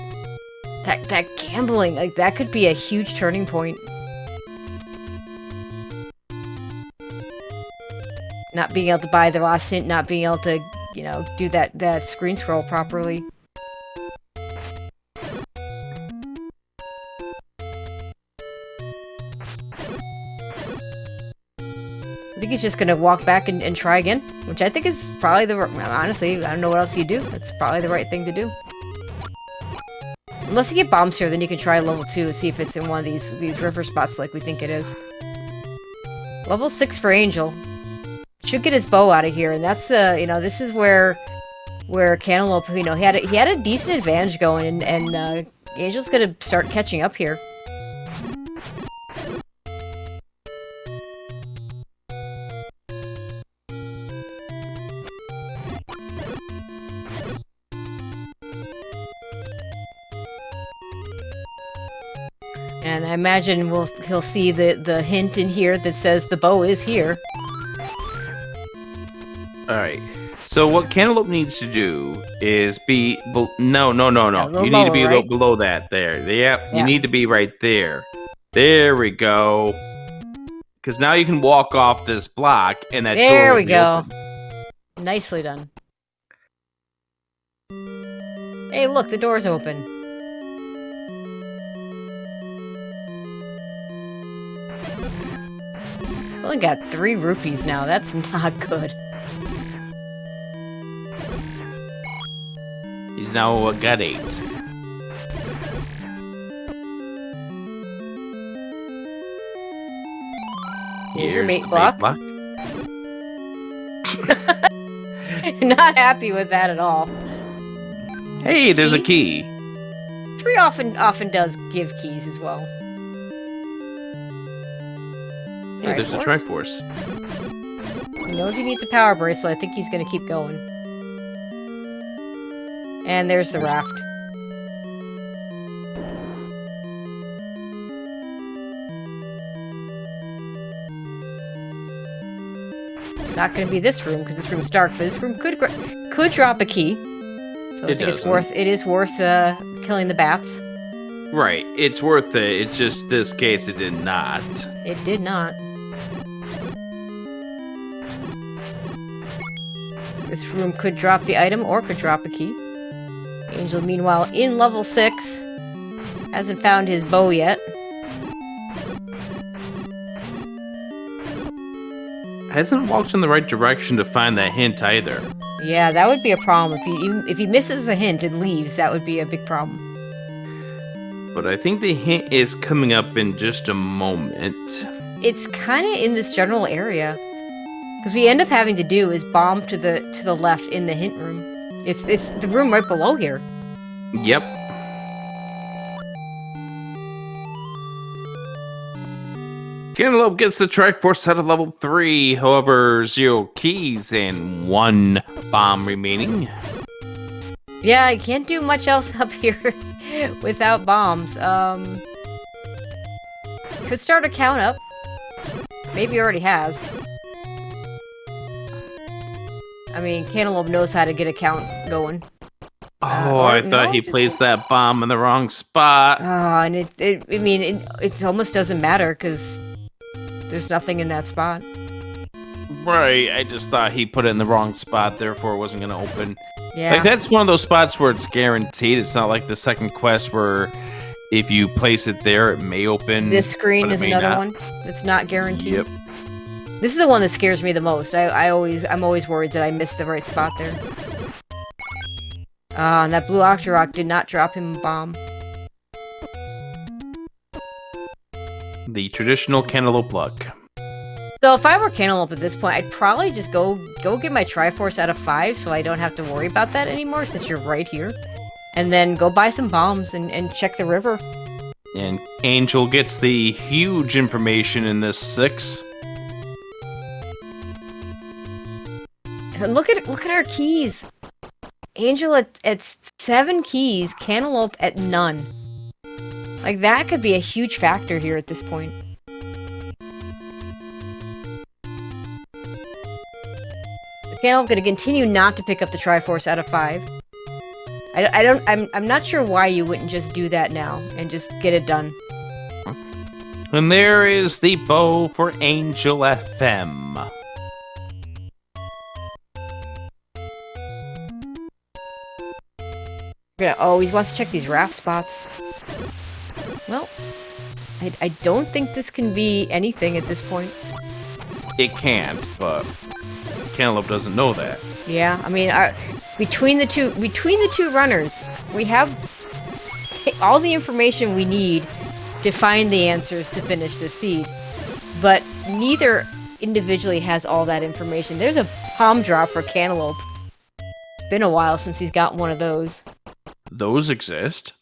That gambling, like, that could be a huge turning point. Not being able to buy the last hint, not being able to, you know, do that screen scroll properly. I think he's just gonna walk back and try again, which I think is probably honestly, I don't know what else you do. That's probably the right thing to do. Unless you get bombs here, then you can try level 2 and see if it's in one of these river spots like we think it is. Level 6 for Angel. Should get his bow out of here, and that's you know, this is where Cantaloupe, you know, he had a decent advantage going, and Angel's gonna start catching up here. And I imagine he'll see the hint in here that says the bow is here. Alright, so what Cantaloupe needs to do is be... No. Yeah, You need to be right? below that. There. Yep, Yeah. you need to be right there. There we go. Because now you can walk off this block, and that door There will we be go. open. Nicely done. Hey, look, the door's open. Only got 3 rupees now. That's not good. He's now got 8. Here's your mate the block. block. Not happy with that at all. Hey, there's a key. 3 often does give keys as well. Hey, there's a Triforce. He knows he needs a power bracelet. I think he's gonna keep going. And there's the raft. Not gonna be this room because this room's dark, but this room could drop a key. So I think it is worth killing the bats. Right, it's worth it. It's just this case it did not. It did not. This room could drop the item or could drop a key. Angel, meanwhile, in level 6, hasn't found his bow yet. Hasn't walked in the right direction to find that hint either. Yeah, that would be a problem. If he misses the hint and leaves, that would be a big problem. but I think the hint is coming up in just a moment. It's kind of in this general area. Because we end up having to do is bomb to the left in the hint room. It's the room right below here. Yep. Cantaloupe gets the Triforce out of level 3, however, 0 keys and 1 bomb remaining. Yeah, I can't do much else up here without bombs. Could start a count up. Maybe already has. I mean, Cantaloupe knows how to get a count going. Oh, I thought he placed that bomb in the wrong spot. And it almost doesn't matter because there's nothing in that spot. Right, I just thought he put it in the wrong spot, therefore it wasn't going to open. Yeah. Like, that's one of those spots where it's guaranteed. It's not like the second quest where if you place it there, it may open. This screen is another one that's not guaranteed. Yep. This is the one that scares me the most. I'm always worried that I missed the right spot there. And that blue Octorok did not drop him a bomb. The traditional Cantaloupe luck. So if I were Cantaloupe at this point, I'd probably just go get my Triforce out of 5 so I don't have to worry about that anymore since you're right here. And then go buy some bombs and check the river. And Angel gets the huge information in this 6. And look at our keys. Angel at 7 keys, Cantaloupe at none. Like, that could be a huge factor here at this point. Cantaloupe gonna continue not to pick up the Triforce out of 5. I'm not sure why you wouldn't just do that now and just get it done. And there is the bow for Angel FM. Oh, he wants to check these raft spots. Well, I don't think this can be anything at this point. It can't, but Cantaloupe doesn't know that. Yeah, I mean, between the two runners, we have all the information we need to find the answers to finish the seed, but neither individually has all that information. There's a palm drop for Cantaloupe. It's been a while since he's got one of those. Those exist.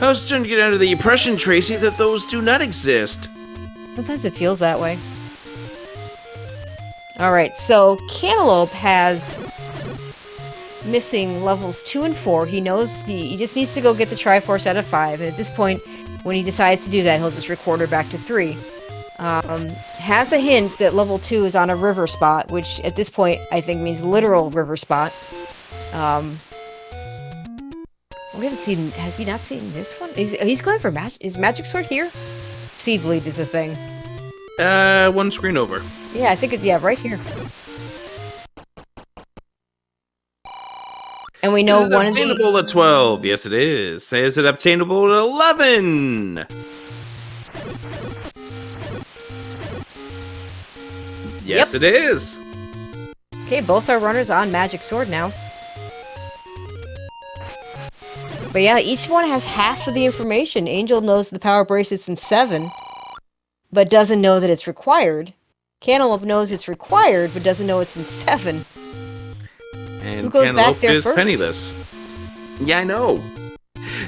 I was starting to get under the impression, Tracy, that those do not exist. Sometimes it feels that way. Alright, so Cantaloupe has missing levels 2 and 4. He knows he just needs to go get the Triforce out of 5. And at this point, when he decides to do that, he'll just record her back to 3. Has a hint that level 2 is on a river spot, which at this point I think means literal river spot. We haven't seen. Has he not seen this one? He's going for magic. Is Magic Sword here? Seed Bleed is a thing. One screen over. Yeah, I think it's right here. And we know one of the. Is it obtainable at 12? Yes, it is. Is it obtainable at 11? Yes, Yep. It is. Okay, both our runners on Magic Sword now. But yeah, each one has half of the information. Angel knows the power bracelet's in 7, but doesn't know that it's required. Cantaloupe knows it's required, but doesn't know it's in 7. And who goes back Cantaloupe there is first? penniless. Yeah, I know.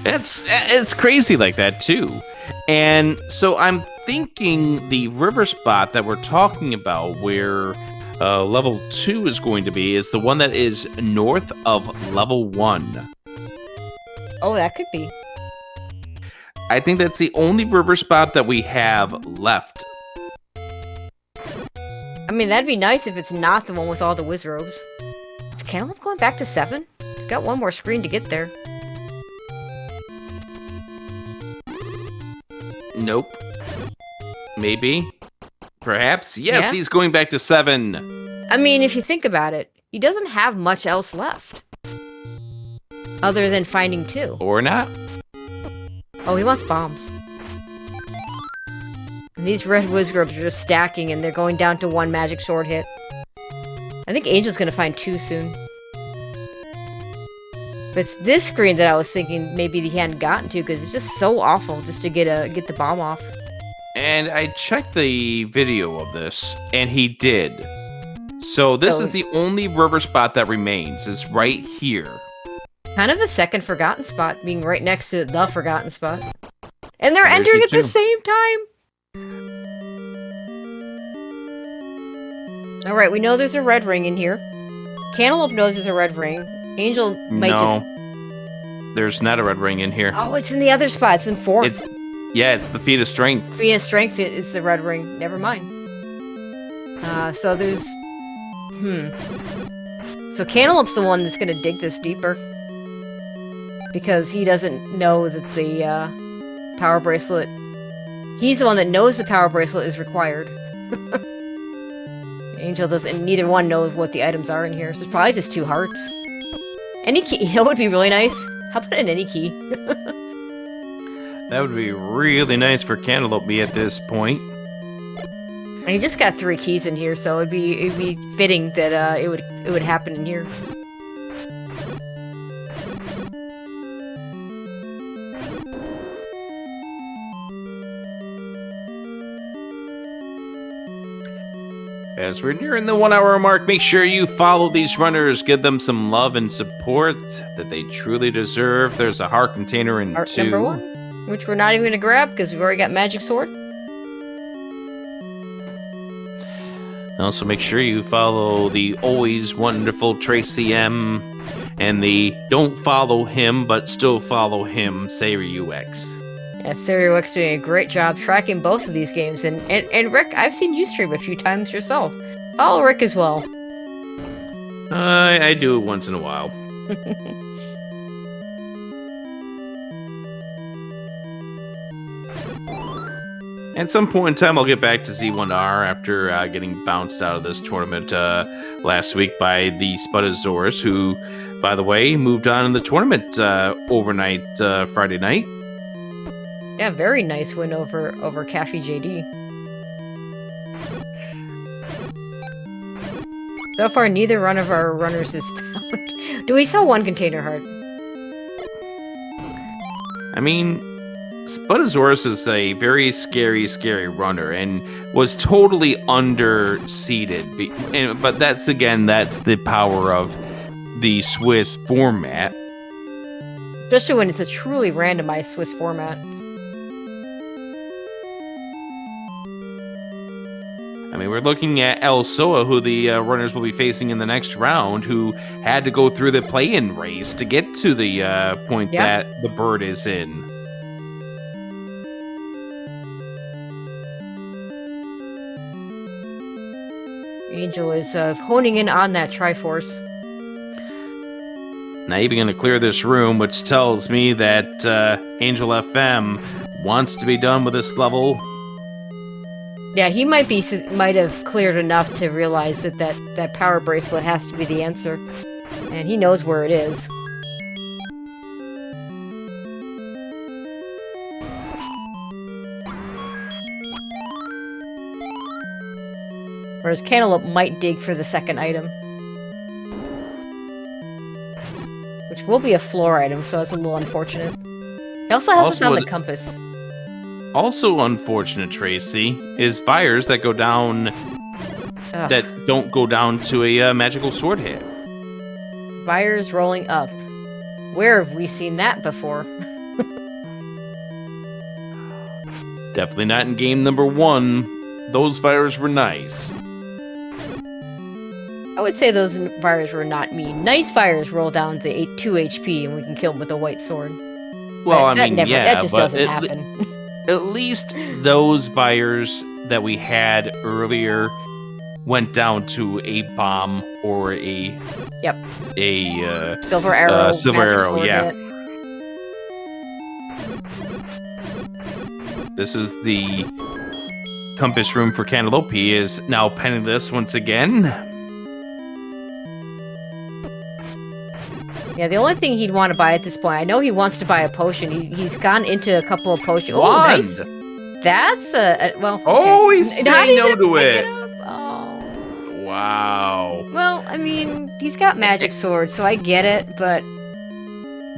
It's crazy like that too. And so I'm thinking the river spot that we're talking about, where level 2 is going to be, is the one that is north of level 1. Oh, that could be. I think that's the only river spot that we have left. I mean, that'd be nice if it's not the one with all the whiz robes. Is Cantaloupe going back to 7? He's got one more screen to get there. Nope. Maybe. Perhaps. Yes, Yeah? He's going back to 7. I mean, if you think about it, he doesn't have much else left. Other than finding 2. Or not. Oh, he wants bombs. And these red whiz robes are just stacking and they're going down to 1 Magic Sword hit. I think Angel's gonna find 2 soon. But it's this screen that I was thinking maybe he hadn't gotten to because it's just so awful just to get the bomb off. And I checked the video of this, and he did. So this is the only river spot that remains. It's right here. Kind of a second forgotten spot, being right next to the forgotten spot. And they're entering at the same time! Alright, we know there's a red ring in here. Cantaloupe knows there's a red ring. Angel might there's not a red ring in here. Oh, it's in the other spot. It's in 4. It's the feat of strength. Feat of strength is the red ring. Never mind. So there's... So Cantaloupe's the one that's gonna dig this deeper. Because he doesn't know that the power bracelet... He's the one that knows the power bracelet is required. Angel doesn't... Neither one knows what the items are in here, so it's probably just 2 hearts. Any key... You know what would be really nice? How about an any key? That would be really nice for Cantaloupe at this point. And he just got 3 keys in here, so it'd be fitting that it would happen in here. As we're nearing the 1 hour mark, make sure you follow these runners. Give them some love and support that they truly deserve. There's a heart container in Heart 2. number 1, which we're not even going to grab because we've already got Magic Sword. Also, make sure you follow the always wonderful Tracy M. and the don't follow him but still follow him, SariUX. Yeah, SariUX doing a great job tracking both of these games. And Rick, I've seen you stream a few times yourself. Follow Rick as well. I do it once in a while. At some point in time, I'll get back to Z1R after getting bounced out of this tournament last week by the Spudazors, who, by the way, moved on in the tournament overnight Friday night. Yeah, very nice win over Cafe JD. So far, neither one of our runners is found. Do we sell 1 container heart? I mean, Spudazorus is a very scary runner and was totally underseeded. But that's the power of the Swiss format. Especially when it's a truly randomized Swiss format. I mean, we're looking at El Soa, who the runners will be facing in the next round, who had to go through the play-in race to get to the point that the bird is in. Angel is honing in on that Triforce. Not even going to clear this room, which tells me that Angel FM wants to be done with this level. Yeah, he might have cleared enough to realize that power bracelet has to be the answer. And he knows where it is. Whereas Cantaloupe might dig for the second item. Which will be a floor item, so that's a little unfortunate. He also hasn't found the compass. Also unfortunate, Tracy, is fires that go down... that don't go down to a magical sword hit. Fires rolling up. Where have we seen that before? Definitely not in game number 1. Those fires were nice. I would say those fires were not mean. Nice fires roll down to 2 HP and we can kill them with a white sword. Well, that just doesn't happen. At least those fires that we had earlier went down to a bomb or a silver arrow. Silver arrow, yeah. Hit. This is the compass room for Cantaloupe. He is now penniless once again. Yeah, the only thing he'd want to buy at this point, I know he wants to buy a potion. He's gone into a couple of potions. Oh, nice. That's well. Oh, he's saying no to it. Oh. Wow. Well, I mean, he's got magic sword, so I get it, but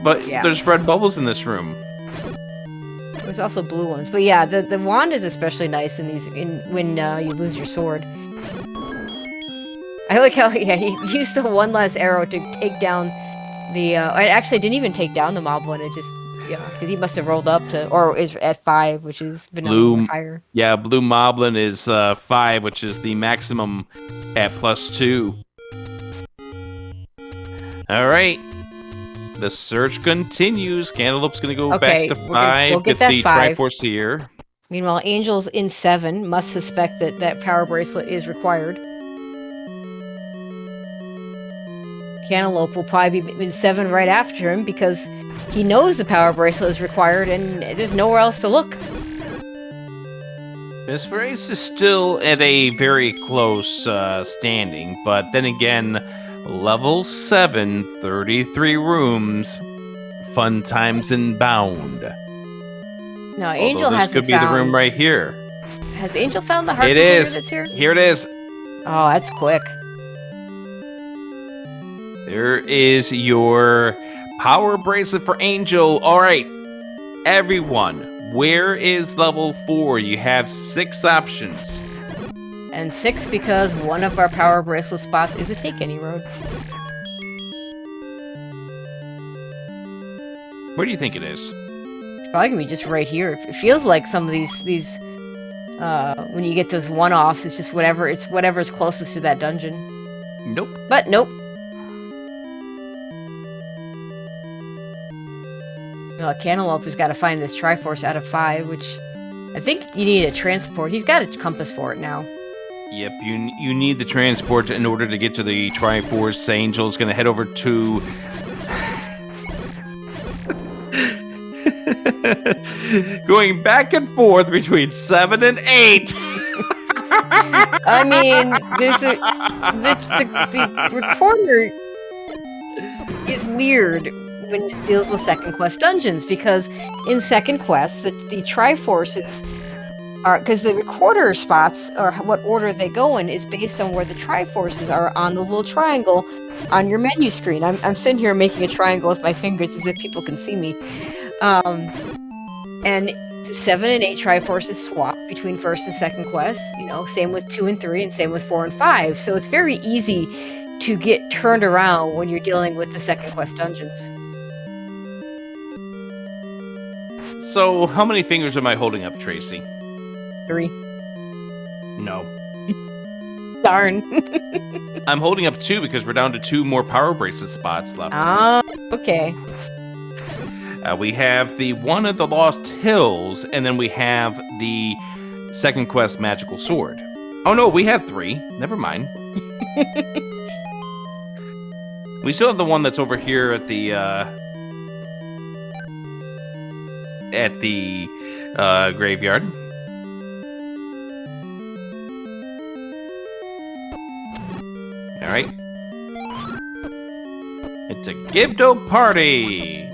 But Yeah. there's red bubbles in this room. There's also blue ones, but yeah, the wand is especially nice in when you lose your sword. I like how he used the one last arrow to take down the. I actually didn't even take down the moblin. It just because he must have rolled up to or is at 5, which is vanilla or higher. Yeah, blue moblin is 5, which is the maximum at +2. All right. The search continues. Cantaloupe's going to go back to 5. Get that the 5. Triforce here. Meanwhile, Angel's in 7. Must suspect that power bracelet is required. Cantaloupe will probably be in 7 right after him because he knows the power bracelet is required and there's nowhere else to look. Miss Grace is still at a very close standing, but then again, level 7, 33 rooms, fun times inbound. No, Angel hasn't found... This could be the room right here. Has Angel found the heart container that's here? Here it is. Oh, that's quick. There is your power bracelet for Angel. All right, everyone, where is level 4? You have 6 options. And 6 because one of our power bracelet spots is a take any road. Where do you think it is? It's probably gonna be just right here. It feels like some of these when you get those one-offs, it's just whatever's closest to that dungeon. Nope. But nope. Cantaloupe has got to find this Triforce out of 5, which I think you need a transport. He's got a compass for it now. Yep, you need the transport in order to get to the Triforce. Angel's going to head over to... going back and forth between 7 and 8. I mean, there's the recorder is weird when it deals with Second Quest dungeons, because in Second Quest, the Triforces are, because the recorder spots, or what order they go in, is based on where the Triforces are on the little triangle on your menu screen. I'm sitting here making a triangle with my fingers as if people can see me. And 7 and 8 Triforces swap between first and second quest, same with 2 and 3, and same with 4 and 5. So it's very easy to get turned around when you're dealing with the Second Quest dungeons. So, how many fingers am I holding up, Tracy? 3. No. Darn. I'm holding up 2 because we're down to 2 more power bracelet spots left. Okay. We have the one of the Lost Hills, and then we have the Second Quest Magical Sword. Oh no, we have 3. Never mind. We still have the one that's over here at the graveyard. All right. It's a Gibdo party.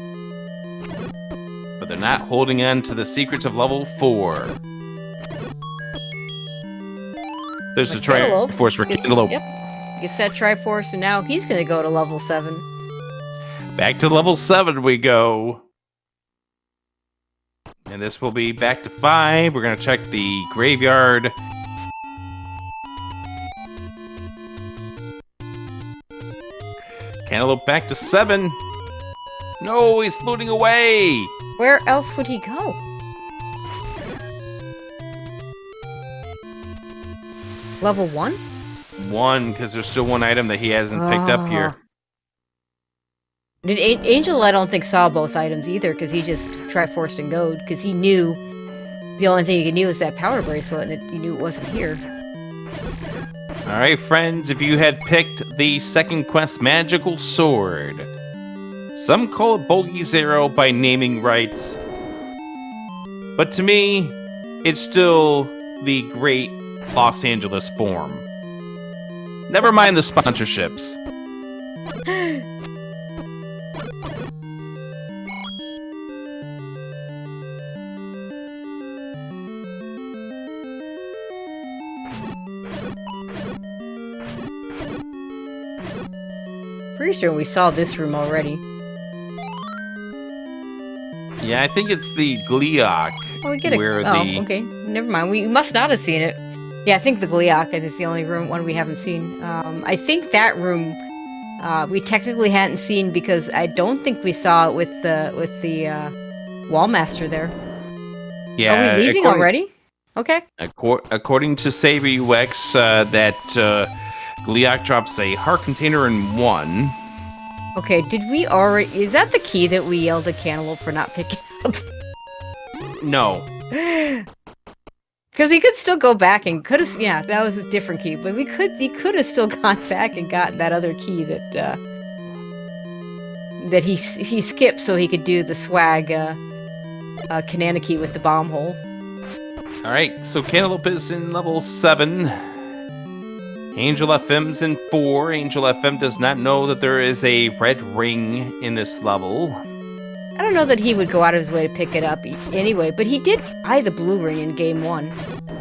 But they're not holding on to the secrets of level 4. There's the Triforce for Cantaloupe. Yep. Gets that Triforce, and now he's going to go to level 7. Back to level 7 we go. And this will be back to 5. We're going to check the graveyard. Cantaloupe back to 7. No, he's floating away. Where else would he go? Level 1? 1, because there's still one item that he hasn't picked up here. Angel, I don't think, saw both items either, because he just Triforced and Go'd, because he knew the only thing he knew was that power bracelet, and he knew it wasn't here. Alright, friends, if you had picked the Second Quest Magical Sword, some call it Bogey Zero by naming rights, but to me, it's still the great Los Angeles form. Never mind the sponsorships. Pretty sure we saw this room already. Yeah, I think it's the Gliok. Oh, we get where oh, okay. Never mind. We must not have seen it. Yeah, I think the Gliok is the only one we haven't seen. I think that room we technically hadn't seen because I don't think we saw it with the Wallmaster there. Yeah, Are we leaving already? Okay. According to Saber UX, that Gliok drops a heart container in 1. Okay, did we already... Is that the key that we yelled at Cantaloupe for not picking up? No. Because he could still go back and could have... Yeah, that was a different key, but he could have still gone back and gotten that other key that he skipped so he could do the swag Kanana key with the bomb hole. Alright, so Cantaloupe is in level 7. Angel FM's in 4. Angel FM does not know that there is a red ring in this level. I don't know that he would go out of his way to pick it up anyway, but he did buy the blue ring in Game 1.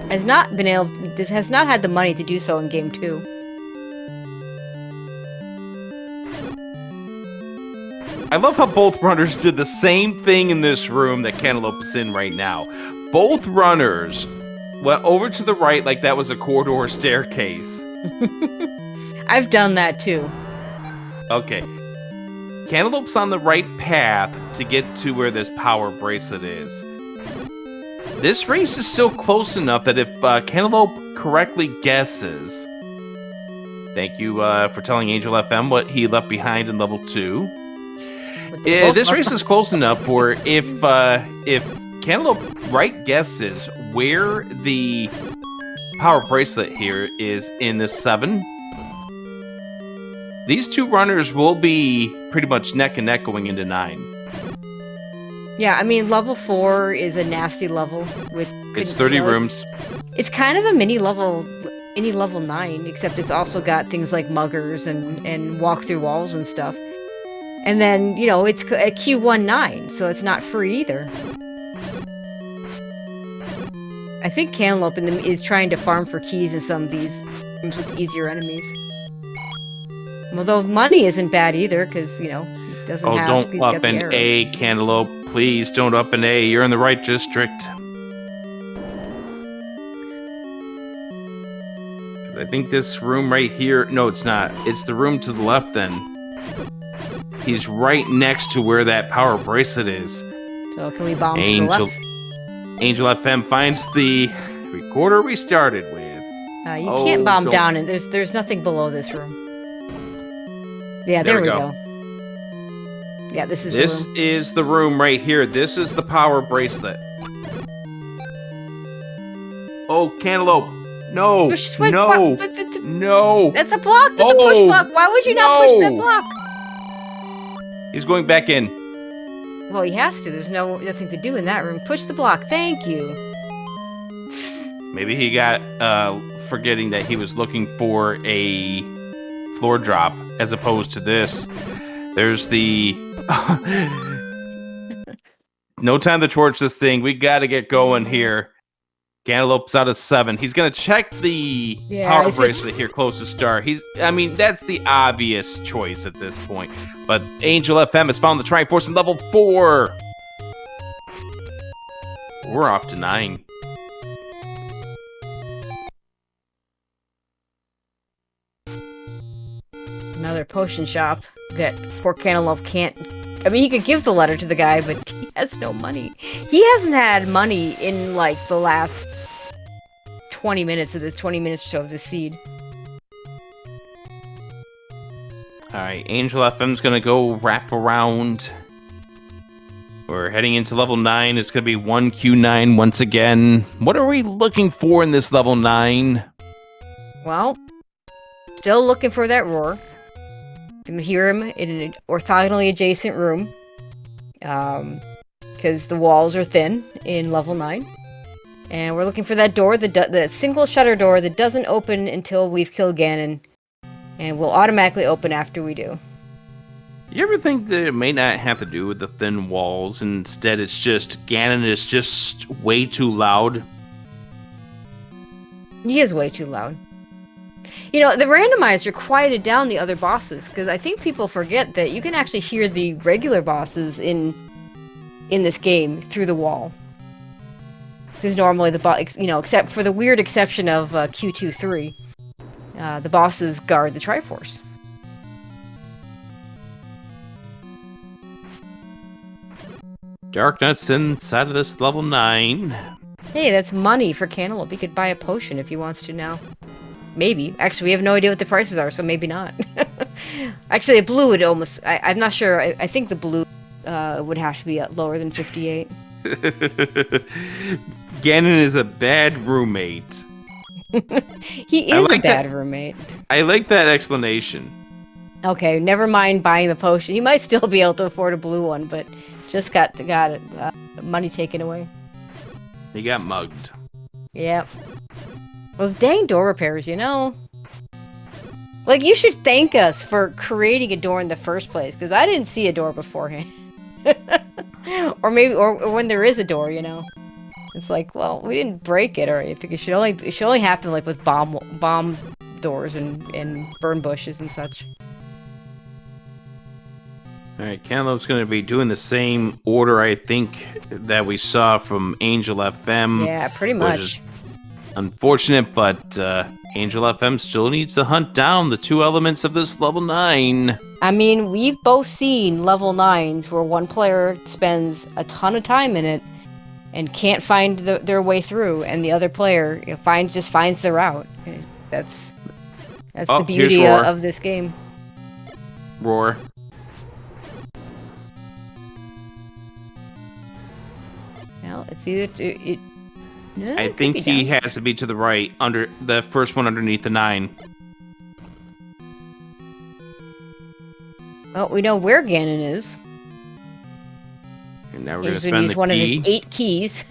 Has not had the money to do so in Game 2. I love how both runners did the same thing in this room that Cantaloupe is in right now. Both runners went over to the right like that was a corridor staircase. I've done that too. Okay. Cantaloupe's on the right path to get to where this power bracelet is. This race is still close enough that if Cantaloupe correctly guesses... Thank you for telling Angel FM what he left behind in level 2. This race is close enough where if Cantaloupe right guesses where the power bracelet here is in this 7, these two runners will be pretty much neck and neck going into 9. Yeah, I mean, level 4 is a nasty level with... It's 30 rooms. It's kind of a mini level 9, except it's also got things like muggers and walk through walls and stuff. And then, you know, it's a Q19, so it's not free either. I think Cantaloupe is trying to farm for keys in some of these rooms with easier enemies. Although money isn't bad either, because, you know, he doesn't have... Oh, don't up an A, Cantaloupe. Please don't up an A. You're in the right district. Because I think this room right here... No, it's not. It's the room to the left, then. He's right next to where that power bracelet is. So can we bomb to the left? Angel FM finds the recorder we started with. You can't bomb down, and there's nothing below this room. Yeah, there we go. Yeah, this is the room. Is the room right here. This is the power bracelet. Oh, Cantaloupe. No. No. No. That's a block. That's a push block. Why would you not push that block? He's going back in. Well, he has to. There's nothing to do in that room. Push the block. Thank you. Maybe he got forgetting that he was looking for a floor drop as opposed to this. There's the... No time to torch this thing. We got to get going here. Cantaloupe's out of 7. He's going to check the power bracelet here close to star. I mean, that's the obvious choice at this point. But Angel FM has found the Triforce in level 4. We're off to 9. Another potion shop that poor Cantaloupe can't... I mean, he could give the letter to the guy, but he has no money. He hasn't had money in, like, the last 20 minutes or so of the seed. Alright, Angel FM's gonna go wrap around. We're heading into level 9. It's gonna be 1Q9 once again. What are we looking for in this level 9? Well, still looking for that roar. You can hear him in an orthogonally adjacent room. Because the walls are thin in level 9. And we're looking for that door, the single shutter door that doesn't open until we've killed Ganon. And will automatically open after we do. You ever think that it may not have to do with the thin walls, and instead it's just Ganon is just way too loud? He is way too loud. You know, the randomizer quieted down the other bosses, because I think people forget that you can actually hear the regular bosses in in this game through the wall. Because normally the boss, except for the weird exception of Q2-3, the bosses guard the Triforce. Darkness inside of this level 9. Hey, that's money for Cantaloupe. He could buy a potion if he wants to now. Maybe. Actually, we have no idea what the prices are, so maybe not. Actually, a blue would almost... I'm not sure. I think the blue would have to be lower than 58. Ganon is a bad roommate. He is a bad roommate. I like that explanation. Okay, never mind buying the potion. He might still be able to afford a blue one, but just got money taken away. He got mugged. Yep. Those dang door repairs, Like, you should thank us for creating a door in the first place, because I didn't see a door beforehand. or when there is a door, It's like, well, we didn't break it or anything. It should only happen like with bomb doors and burn bushes and such. Alright, Cantaloupe's going to be doing the same order, I think, that we saw from Angel FM. Yeah, pretty much. Unfortunate, but Angel FM still needs to hunt down the 2 elements of this level 9. I mean, we've both seen level 9s where one player spends a ton of time in it and can't find their way through, and the other player just finds the route. That's the beauty of this game. Roar. Well, it's either no, I think he has to be to the right, under the first one underneath the 9. Well, we know where Ganon is. And now we're going to spend the one key. of his 8 keys.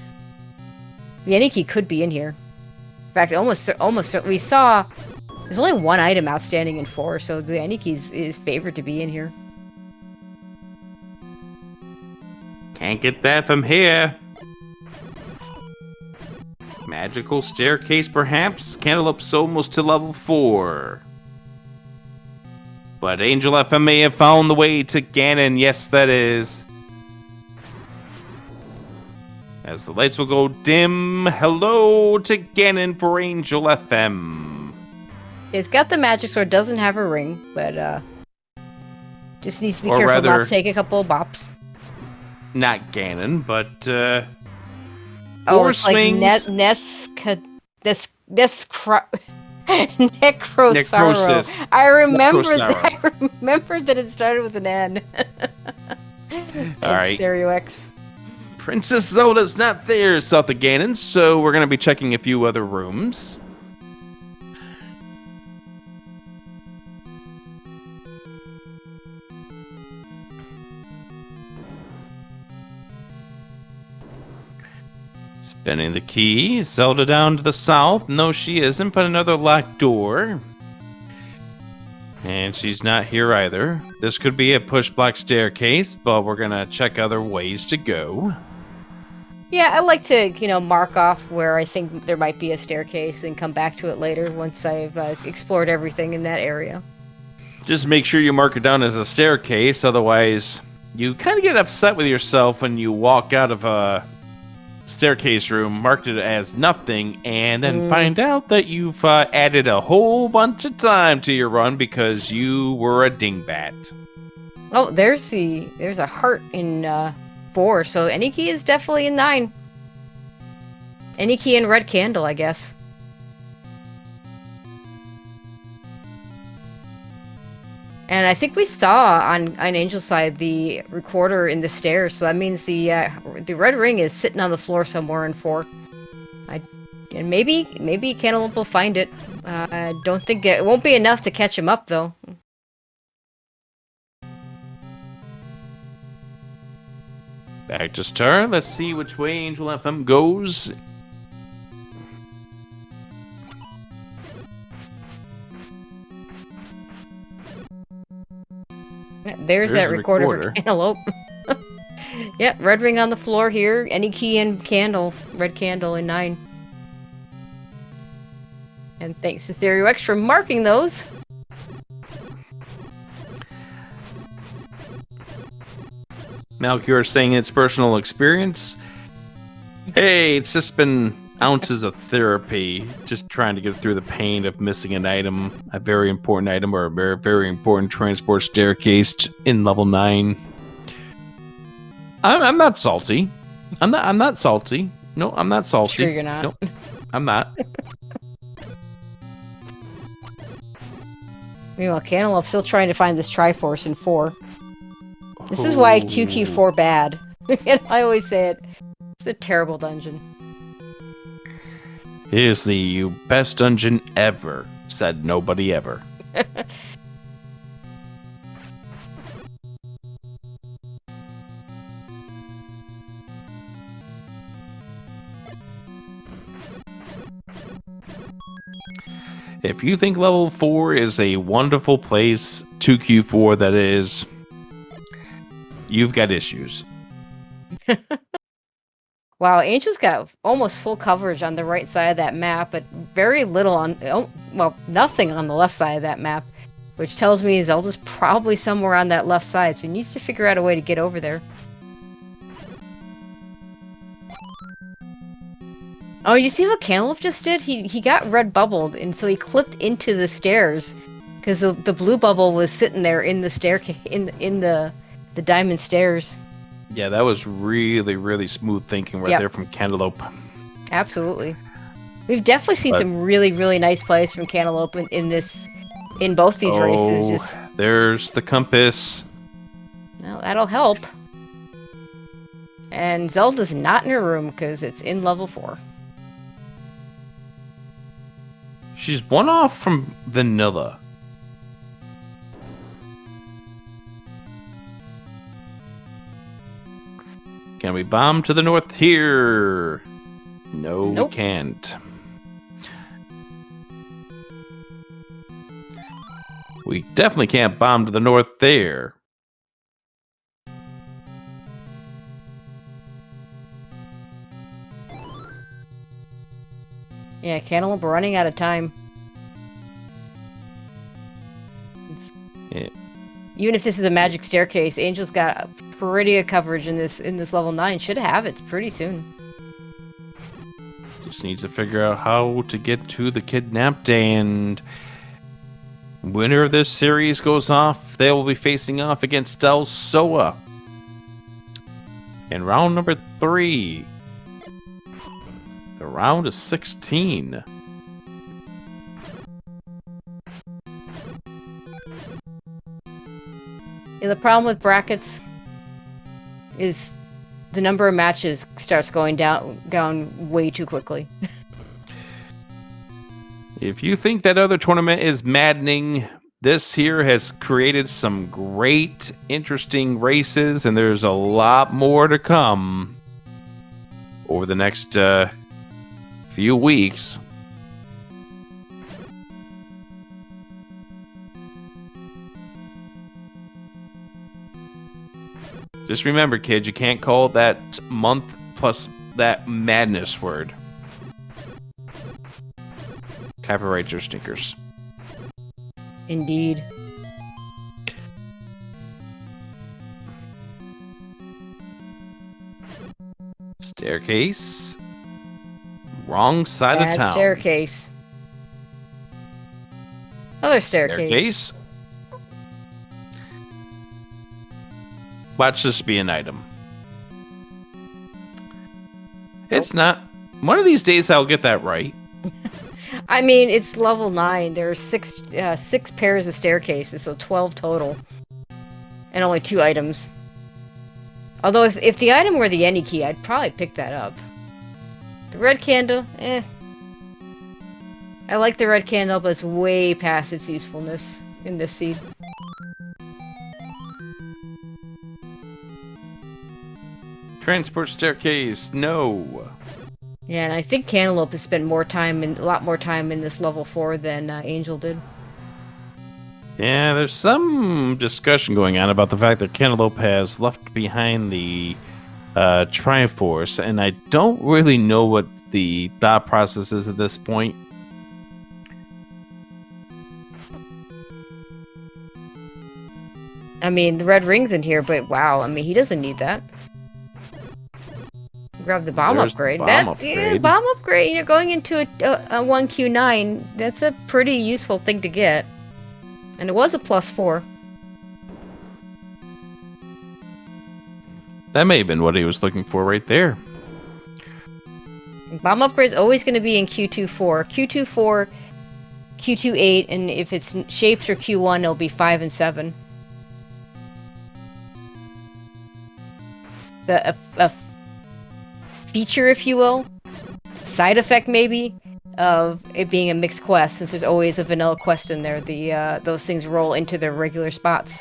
The any key could be in here. In fact, almost we saw there's only 1 item outstanding in 4, so the any key is favored to be in here. Can't get that from here. Magical staircase, perhaps? Cantaloupe's almost to level 4. But Angel FM may have found the way to Ganon. Yes, that is. As the lights will go dim, hello to Ganon for Angel FM. It's got the magic sword, doesn't have a ring, but just needs to be careful not to take a couple of bops. Not Ganon, but it's like Necrosaro. I remembered that it started with an N. All right. Stereo X. Princess Zelda's not there south of Ganon, so we're going to be checking a few other rooms. Spinning the key. Zelda down to the south. No, she isn't, but another locked door. And she's not here either. This could be a push-block staircase, but we're going to check other ways to go. Yeah, I like to, mark off where I think there might be a staircase and come back to it later once I've explored everything in that area. Just make sure you mark it down as a staircase, otherwise you kind of get upset with yourself when you walk out of a staircase room, marked it as nothing, and then find out that you've added a whole bunch of time to your run because you were a dingbat. Oh, there's a heart in 4, so any key is definitely in 9. Any key in red candle, I guess. And I think we saw on Angel's side the recorder in the stairs, so that means the red ring is sitting on the floor somewhere in 4. And maybe Cantaloupe will find it. I don't think it won't be enough to catch him up, though. Back to star. Let's see which way Angel FM goes. There's that recorder for Cantaloupe. Yep, red ring on the floor here. Any key in candle. Red candle in 9. And thanks to Stereo X for marking those. Malchior saying it's personal experience. Hey, it's just been ounces of therapy, just trying to get through the pain of missing an item, a very important item, or a very, very important transport staircase in level 9. I'm not salty. I'm not salty. No, I'm not salty. Sure you're not. No, I'm not. Meanwhile, Cantaloupe's still trying to find this Triforce in 4. This is why 2Q4 bad. I always say it. It's a terrible dungeon. It is the best dungeon ever, said nobody ever. If you think level 4 is a wonderful place, 2Q4 that is, you've got issues. Wow, Angel's got almost full coverage on the right side of that map, but very little on, well, nothing on the left side of that map, which tells me Zelda's probably somewhere on that left side, so he needs to figure out a way to get over there. Oh, you see what Cantaloupe just did? He got red bubbled, and so he clipped into the stairs, because the blue bubble was sitting there in the staircase, in the diamond stairs. Yeah, that was really, really smooth thinking right there from Cantaloupe. Absolutely. We've definitely seen some really, really nice plays from Cantaloupe in both these races. Just there's the compass. Well, that'll help. And Zelda's not in her room because it's in level 4. She's one off from Vanilla. Can we bomb to the north here? No, nope. We can't. We definitely can't bomb to the north there. Yeah, Cantaloupe running out of time. Yeah. Even if this is a magic staircase, Angel's got pretty good coverage in this level 9. Should have it pretty soon. Just needs to figure out how to get to the kidnapped, and winner of this series goes off. They will be facing off against Soa in round number 3. The round of 16. Yeah, the problem with brackets is the number of matches starts going down way too quickly. If you think that other tournament is maddening, this here has created some great, interesting races, and there's a lot more to come over the next few weeks. Just remember, kids, you can't call that month plus that madness word. Copyright your stickers. Indeed. Staircase. Wrong side Bad of town. Staircase. Other staircase. Staircase. Watch this be an item. It's not. One of these days I'll get that right. I mean, it's level 9. There are six pairs of staircases, so 12 total. And only 2 items. Although if the item were the any key, I'd probably pick that up. The red candle, I like the red candle, but it's way past its usefulness in this seed. Transport staircase, no. Yeah, and I think Cantaloupe has spent a lot more time in this level 4 than Angel did. Yeah, there's some discussion going on about the fact that Cantaloupe has left behind the Triforce, and I don't really know what the thought process is at this point. I mean, the red ring's in here, but wow, I mean, he doesn't need that. Grab the bomb There's the upgrade. bomb Yeah, upgrade. bomb upgrade. You're going into a 1Q9. That's a pretty useful thing to get. And it was a +4. That may have been what he was looking for right there. Bomb upgrade's always going to be in Q24. Q24, Q28, and if it's shapes or Q1, it'll be 5 and 7. A feature, if you will, side effect maybe, of it being a mixed quest, since there's always a vanilla quest in there. Those things roll into their regular spots.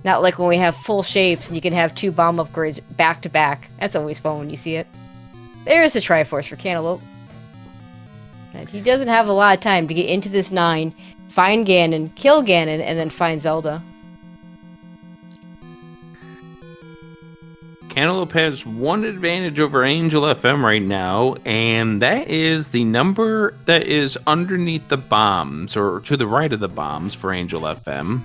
Not like when we have full shapes and you can have 2 bomb upgrades back to back. That's always fun when you see it. There's the Triforce for Cantaloupe. And he doesn't have a lot of time to get into this 9, find Ganon, kill Ganon, and then find Zelda. Cantaloupe has one advantage over Angel FM right now, and that is the number that is underneath the bombs, or to the right of the bombs for Angel FM.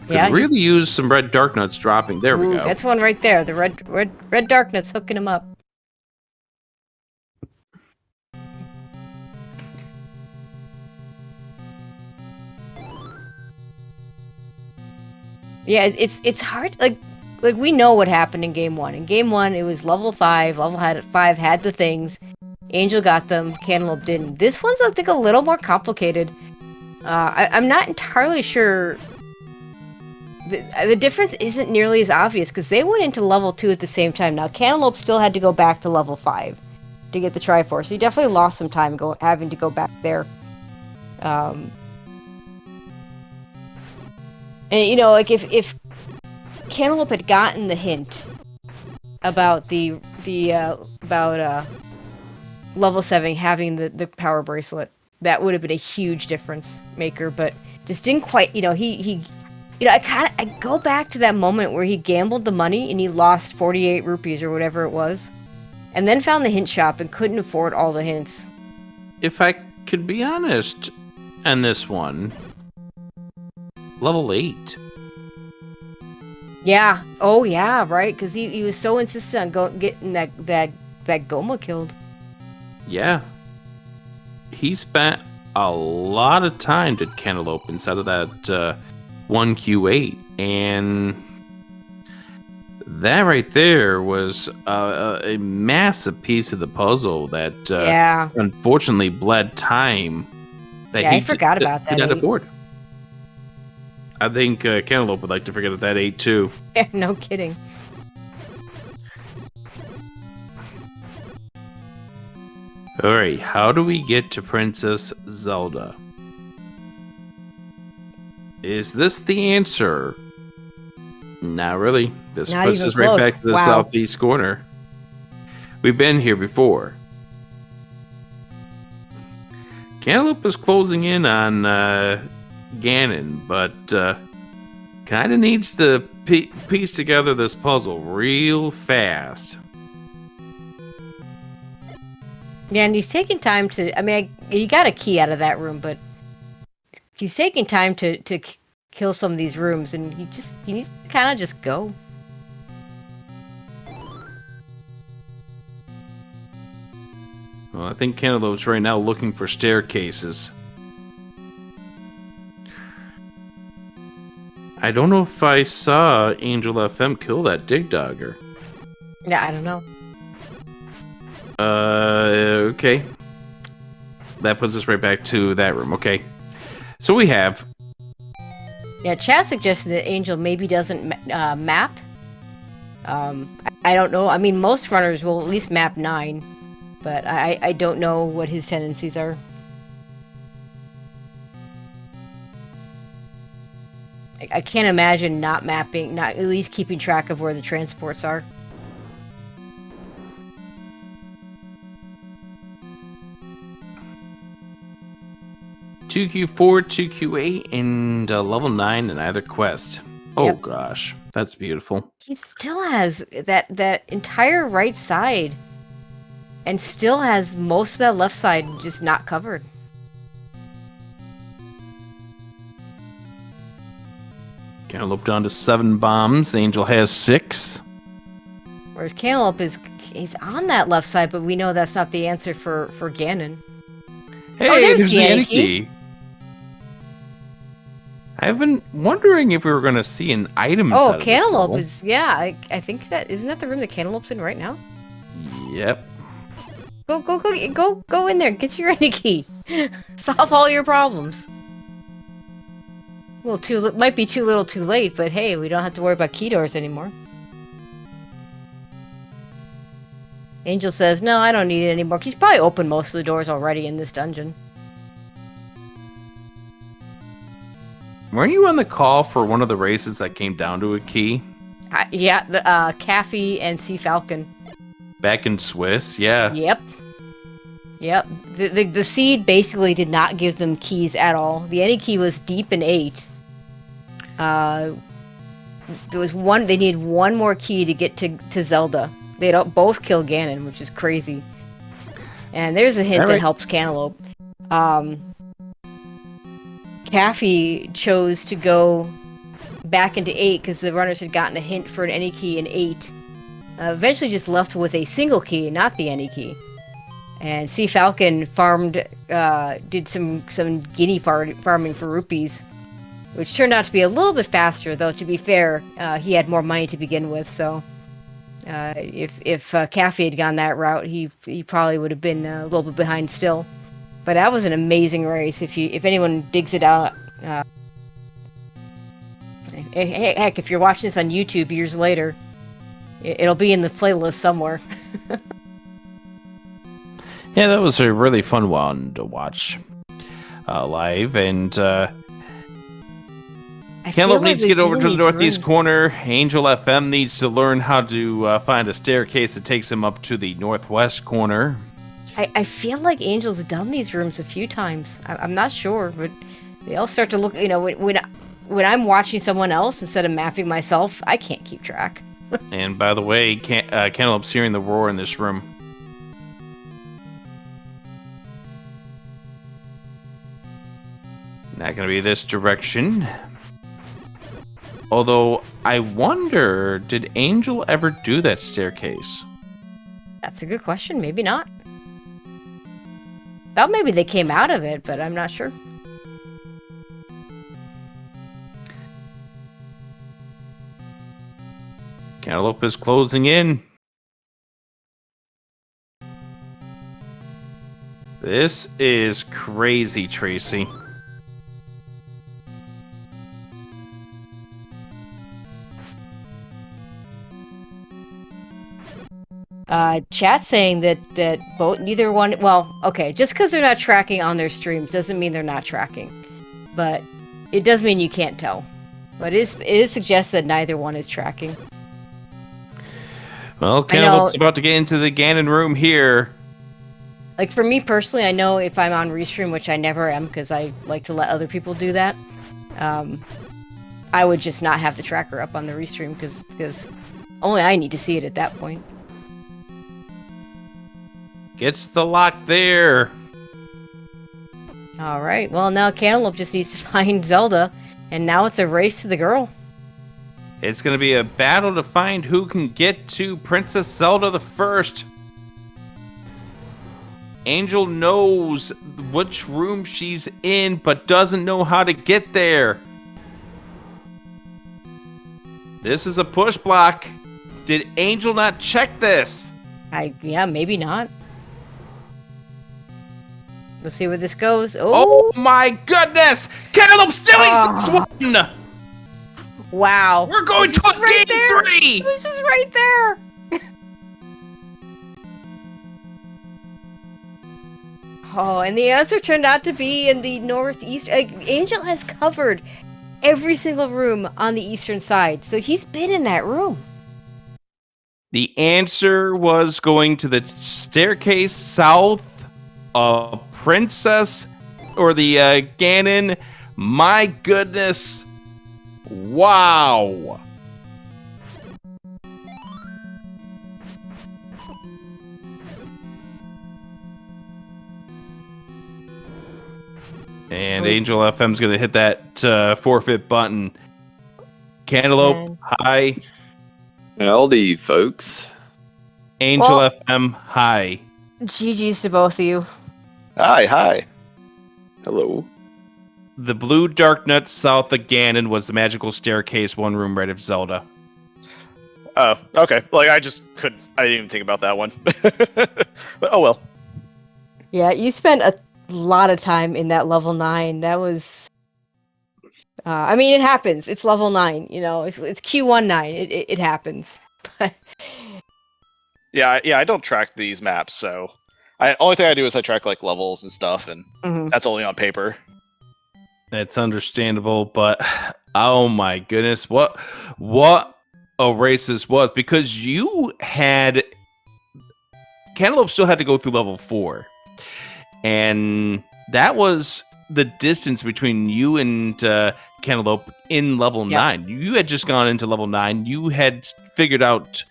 Could really use some red dark nuts dropping. There we go. That's one right there. The red dark nuts hooking him up. Yeah, it's hard. Like we know what happened in game 1. In game 1, it was level 5. Level 5 had the things. Angel got them. Cantaloupe didn't. This one's, I think, a little more complicated. I'm not entirely sure. The difference isn't nearly as obvious because they went into level 2 at the same time. Now, Cantaloupe still had to go back to level 5 to get the Triforce. So he definitely lost some time having to go back there. And you know, like if Cantaloupe had gotten the hint about about level 7 having the power bracelet, that would have been a huge difference maker. But just didn't quite. You know, he. You know, I go back to that moment where he gambled the money and he lost 48 rupees or whatever it was, and then found the hint shop and couldn't afford all the hints. If I could be honest, on this one, level 8. Yeah. Oh yeah. Right. Because he was so insistent on getting that Goma killed. Yeah. He spent a lot of time to Cantaloupe inside of that 1Q8, and that right there was a massive piece of the puzzle that unfortunately bled time. That I forgot about that. Did not afford. I think Cantaloupe would like to forget that 8 too. Yeah, no kidding. Alright, how do we get to Princess Zelda? Is this the answer? Not really. This puts us right back to the southeast corner. We've been here before. Cantaloupe is closing in on Ganon, but kind of needs to piece together this puzzle real fast. Yeah, and he's taking time to. I mean, he got a key out of that room, but he's taking time to kill some of these rooms, and he needs to kind of just go. Well, I think Cantaloupe's right now looking for staircases. I don't know if I saw Angel FM kill that Dig Dogger. Yeah, I don't know. Okay. That puts us right back to that room. Okay. So we have... Yeah, chat suggested that Angel maybe doesn't map. I don't know. I mean, most runners will at least map 9. But I don't know what his tendencies are. I can't imagine not mapping, not at least keeping track of where the transports are. (2Q4, 2Q8, and level 9 in either quest. Oh gosh, that's beautiful. He still has that entire right side, and still has most of that left side just not covered. Cantaloupe down to 7 bombs. Angel has 6. Whereas Cantaloupe he's on that left side, but we know that's not the answer for Ganon. Hey, there's the Annie Annie. I've been wondering if we were going to see an item. Oh, inside of this Cantaloupe level. is, yeah, I think that, isn't that the room that Cantaloupe's in right now? Yep. Go in there, get your Annie key. Solve all your problems. Well, might be too little too late, but hey, we don't have to worry about key doors anymore. Angel says, no, I don't need it anymore. He's probably opened most of the doors already in this dungeon. Weren't you on the call for one of the races that came down to a key? Yeah, the Caffey and Sea Falcon. Back in Swiss, yeah. Yep. The seed basically did not give them keys at all. The Any key was deep in 8. There was one. They needed one more key to get to Zelda. They don't both kill Ganon, which is crazy. And there's a hint that helps Cantaloupe. Caffey chose to go back into 8 because the runners had gotten a hint for an Any key in 8. Eventually just left with a single key, not the Any key. And Sea Falcon farmed, did some guinea farming for rupees, which turned out to be a little bit faster, though to be fair, he had more money to begin with, so if Caffey had gone that route, he probably would have been a little bit behind still. But that was an amazing race. If anyone digs it out, heck, if you're watching this on YouTube years later, it'll be in the playlist somewhere. Yeah, that was a really fun one to watch live, and Cantaloupe needs to get over to the northeast corner. Angel FM needs to learn how to find a staircase that takes him up to the northwest corner. I feel like Angel's done these rooms a few times. I'm not sure, but they all start to look, when I'm watching someone else instead of mapping myself, I can't keep track. And by the way, Cantaloupe's hearing the roar in this room. Not going to be this direction. Although, I wonder, did Angel ever do that staircase? That's a good question. Maybe not. Thought maybe they came out of it, but I'm not sure. Cantaloupe is closing in. This is crazy, Tracy. Chat saying that neither one. Well, okay, just because they're not tracking on their streams doesn't mean they're not tracking, but it does mean you can't tell. But it is suggests that neither one is tracking. Well, Cantaloupe's about to get into the Ganon room here. Like for me personally, I know if I'm on restream, which I never am because I like to let other people do that. I would just not have the tracker up on the restream because only I need to see it at that point. Gets the lock there. All right. Well, now Cantaloupe just needs to find Zelda, and now it's a race to the girl. It's going to be a battle to find who can get to Princess Zelda the First. Angel knows which room she's in, but doesn't know how to get there. This is a push block. Did Angel not check this? Yeah, maybe not. We'll see where this goes. Oh my goodness! Cantaloupe still eats one! Wow. We're going to game 3! It was just right there! Oh, and the answer turned out to be in the northeast. Angel has covered every single room on the eastern side, so he's been in that room. The answer was going to the staircase south of Princess, or the Ganon. My goodness. Wow. And Angel FM's going to hit that forfeit button. Cantaloupe, And hi. Howdy, folks. Angel Well- FM, hi. GG's to both of you. Hi. Hello. The blue dark nut south of Ganon was the magical staircase one room right of Zelda. Oh, okay. Like I didn't even think about that one. But oh well. Yeah, you spent a lot of time in that level 9. That was. I mean, it happens. It's level 9. You know, it's Q19. It happens. But Yeah. I don't track these maps, so only thing I do is I track like levels and stuff, and mhm. that's only on paper. That's understandable, but oh my goodness, what a race this was, because you had Cantaloupe still had to go through level 4, and that was the distance between you and Cantaloupe in level 9. You had just gone into level 9. You had figured out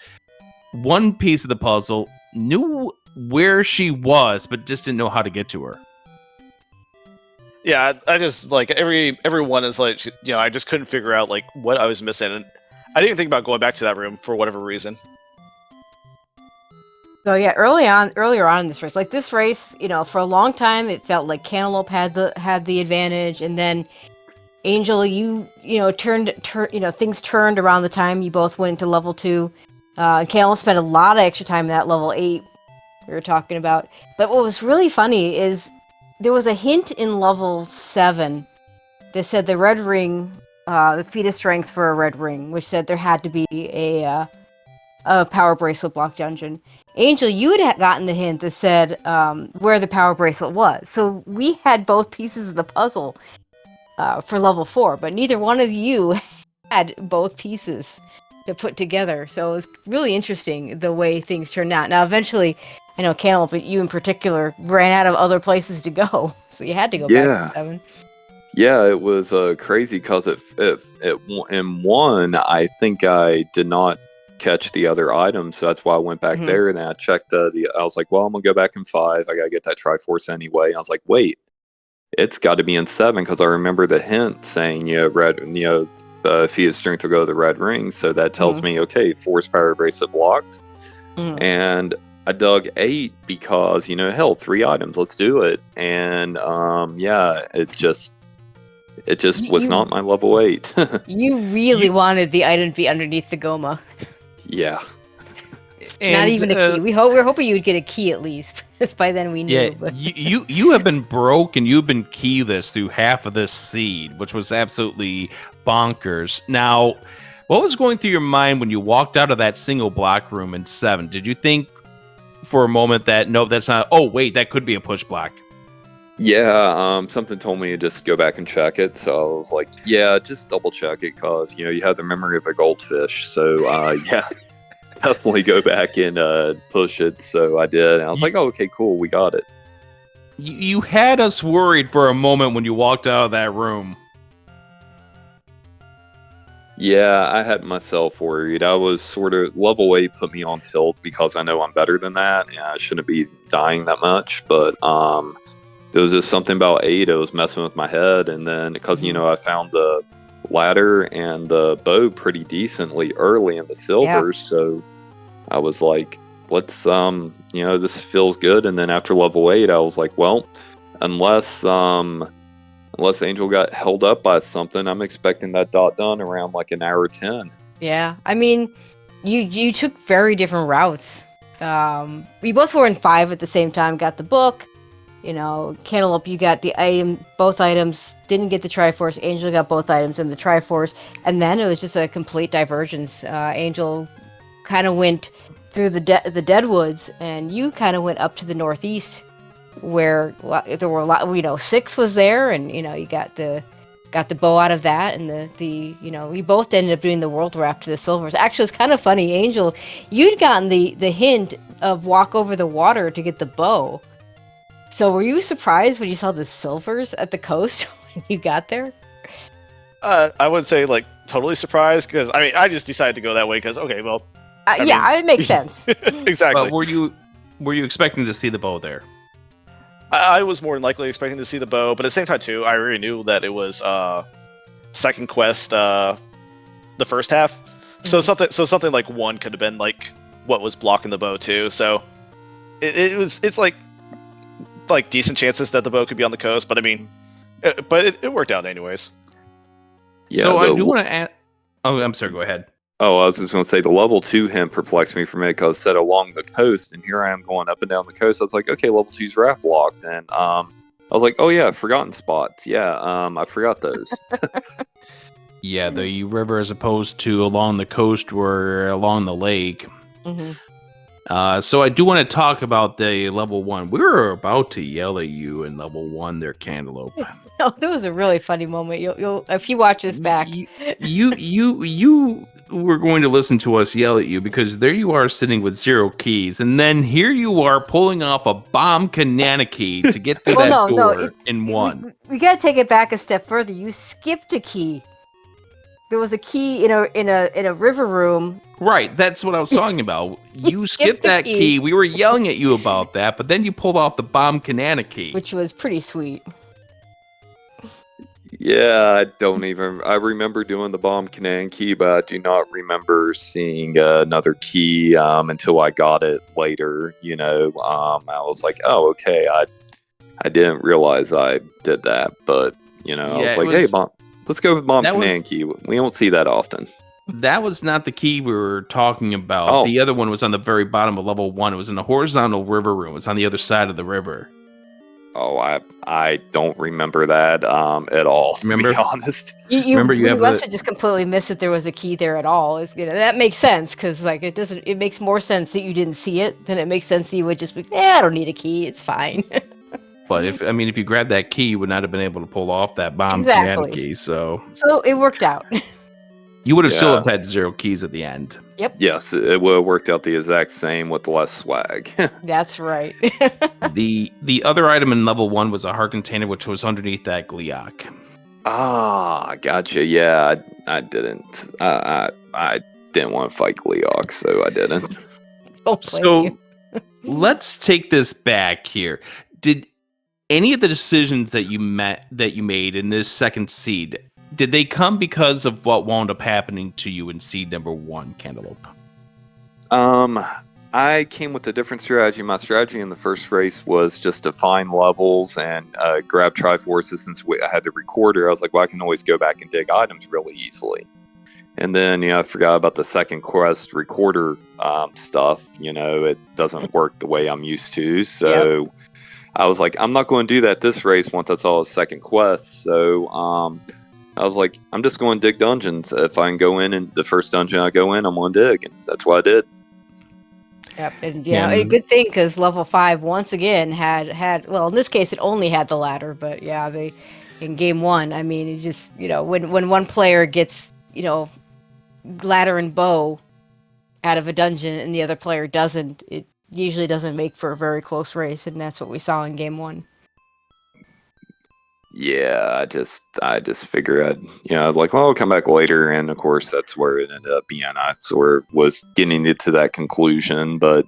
one piece of the puzzle, knew where she was, but just didn't know how to get to her. Yeah, I just like everyone is like, I just couldn't figure out like what I was missing, and I didn't even think about going back to that room for whatever reason. So yeah, earlier on in this race, like this race, you know, for a long time it felt like Cantaloupe had the advantage, and then Angel, things turned around the time you both went into level 2. Cantaloupe spent a lot of extra time in that level 8 we were talking about. But what was really funny is there was a hint in level 7 that said the red ring, the feat of strength for a red ring, which said there had to be a power bracelet block dungeon. Angel, you had gotten the hint that said where the power bracelet was. So we had both pieces of the puzzle for level 4, but neither one of you had both pieces to put together. So it was really interesting the way things turned out. Now, eventually, I know Cantaloupe, but you in particular, ran out of other places to go. So you had to go back to 7. Yeah, it was crazy because in 1, I think I did not catch the other items, so that's why I went back there, and I checked I was like, well, I'm gonna go back in 5. I gotta get that Triforce anyway. I was like, wait, it's got to be in 7 because I remember the hint saying, red, feat of strength will go to the red ring, so that tells me, okay, force power bracelet blocked. And I dug 8 because, hell, 3 items, let's do it. And it just was not my level 8. You really wanted the item to be underneath the Goma. Yeah. And, not even a key. We're hoping you'd get a key at least. By then we knew. Yeah, but. you have been broke and you've been keyless through half of this seed, which was absolutely bonkers. Now, what was going through your mind when you walked out of that single block room in 7? Did you think for a moment that, no, that's not, oh, wait, that could be a push block? Yeah, something told me to just go back and check it, so I was like, yeah, just double check it, because, you have the memory of a goldfish, so, yeah. Definitely go back and push it. So I did. And I was like, oh, okay, cool. We got it. You had us worried for a moment when you walked out of that room. Yeah, I had myself worried. I was sort of, level 8 put me on tilt because I know I'm better than that. And I shouldn't be dying that much. But there was just something about 8. It was messing with my head. And then because, I found the ladder and the bow pretty decently early in the silvers, so I was like, let's this feels good. And then after level 8 I was like, well, unless Angel got held up by something, I'm expecting that dot done around like an hour 10. Yeah, I mean, you took very different routes. We both were in 5 at the same time, got the book. Cantaloupe, you got the item, both items, didn't get the Triforce. Angel got both items and the Triforce. And then it was just a complete divergence. Angel kind of went through the Deadwoods, and you kind of went up to the northeast, where there were a lot, 6 was there, and, you got the bow out of that, and we both ended up doing the world wrap to the silvers. Actually, it's kind of funny, Angel, you'd gotten the hint of walk over the water to get the bow. So were you surprised when you saw the silvers at the coast when you got there? I would say like totally surprised, because I just decided to go that way because okay, well, it makes sense. Exactly. But were you expecting to see the bow there? I was more than likely expecting to see the bow, but at the same time too, I already knew that it was second quest the first half. So something like 1 could have been like what was blocking the bow too. So it's like decent chances that the bow could be on the coast, but I mean, it worked out anyways. Yeah, so I do want to add. Oh, I'm sorry. Go ahead. Oh, I was just going to say the level 2 hint perplexed me for me because it said along the coast, and here I am going up and down the coast. I was like, okay, level 2's raft locked, and I was like, oh yeah, forgotten spots. Yeah, I forgot those. Yeah, the river as opposed to along the coast or along the lake. Mm-hmm. So I do want to talk about the level 1. We were about to yell at you in level 1 there, Cantaloupe. Oh, that was a really funny moment. You'll if you watch this back. You were going to listen to us yell at you because there you are sitting with 0 keys, and then here you are pulling off a bomb key to get through that door in 1. We gotta take it back a step further. You skipped a key. There was a key in a river room. Right, that's what I was talking about. You skipped that key. We were yelling at you about that, but then you pulled off the bomb key, which was pretty sweet. Yeah, I remember doing the bomb key, but I do not remember seeing another key until I got it later. I was like, oh, okay, I didn't realize I did that, but I was like, hey, Bomb, let's go with bomb key. We don't see that often. That was not the key we were talking about. Oh. The other one was on the very bottom of level 1. It was in a horizontal river room. It was on the other side of the river. Oh, I don't remember that at all. Remember? To be honest, you must have just completely missed that there was a key there at all. That makes sense because it makes more sense that you didn't see it than it makes sense that you would just be, I don't need a key, it's fine. But if you grabbed that key, you would not have been able to pull off that bomb key. So it worked out. You would have still have had 0 keys at the end. Yep. Yes, it would have worked out the exact same with less swag. That's right. The other item in level 1 was a heart container, which was underneath that Gliok. Ah, gotcha. Yeah, I didn't. I didn't want to fight Gliok, so I didn't. So let's take this back here. Did any of the decisions that you made in this second seed, did they come because of what wound up happening to you in seed number 1, Cantaloupe? I came with a different strategy. My strategy in the first race was just to find levels and grab Triforces. Since I had the recorder, I was like, well, I can always go back and dig items really easily. And then, I forgot about the second quest recorder stuff. It doesn't work the way I'm used to. So yep. I was like, I'm not going to do that this race once I saw a second quest. So I was like, I'm just going to dig dungeons. If I can go in and the first dungeon I go in, I'm going to dig. And that's what I did. Yep. And a good thing because level 5 once again had well, in this case it only had the ladder, but they in game 1, it just when one player gets ladder and bow out of a dungeon and the other player doesn't, it usually doesn't make for a very close race, and that's what we saw in game 1. Yeah, I just figured I'd like, well, I'll come back later, and of course that's where it ended up being. I sort of was getting it to that conclusion, but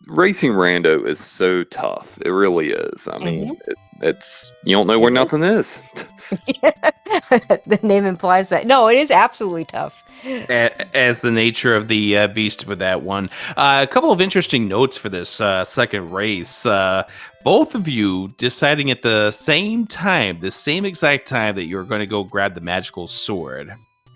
racing rando is so tough. It really is. I mean, it's you don't know where nothing is. The name implies that. No, it is absolutely tough. As the nature of the beast with that one. A couple of interesting notes for this second race. Both of you deciding at the same exact time that you were going to go grab the magical sword.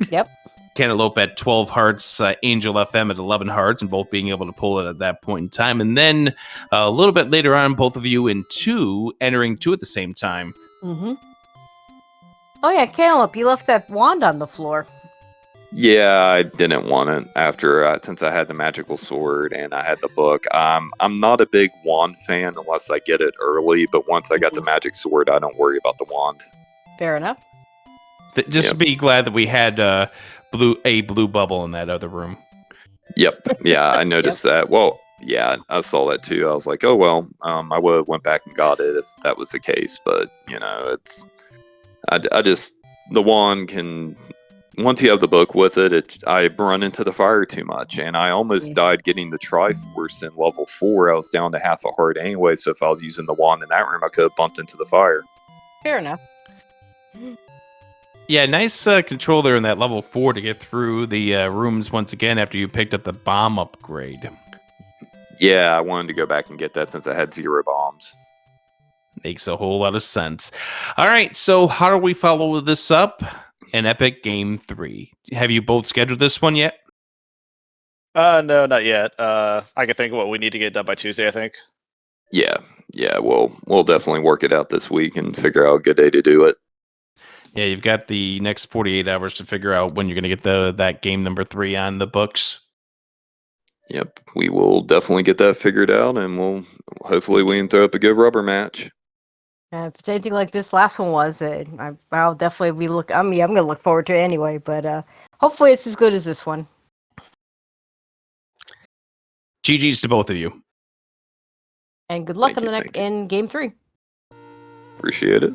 Yep. Cantaloupe at 12 hearts, Angel FM at 11 hearts, and both being able to pull it at that point in time. And then a little bit later on, both of you entering 2 at the same time. Mm-hmm. Oh yeah, Cantaloupe, you left that wand on the floor. Yeah, I didn't want it after since I had the magical sword and I had the book. I'm not a big wand fan unless I get it early, but once I got the magic sword, I don't worry about the wand. Fair enough. Just be glad that we had a blue bubble in that other room. Yep. Yeah, I noticed that. Well, yeah, I saw that too. I was like, oh well, I would have went back and got it if that was the case, but it's the wand can. Once you have the book with it, I run into the fire too much, and I almost died getting the Triforce in level 4. I was down to half a heart anyway, so if I was using the wand in that room, I could have bumped into the fire. Fair enough. Yeah, nice control there in that level 4 to get through the rooms once again after you picked up the bomb upgrade. Yeah, I wanted to go back and get that since I had 0 bombs. Makes a whole lot of sense. All right, so how do we follow this up? An epic game 3. Have you both scheduled this one yet? No, not yet. I can think of what we need to get done by Tuesday, I think. Yeah, we'll definitely work it out this week and figure out a good day to do it. Yeah, you've got the next 48 hours to figure out when you're going to get that game number 3 on the books. Yep, we will definitely get that figured out, and hopefully we can throw up a good rubber match. If it's anything like this last one was, I'll definitely be I'm going to look forward to it anyway. But hopefully it's as good as this one. GG's to both of you. And good luck Thank you. in game 3. Appreciate it.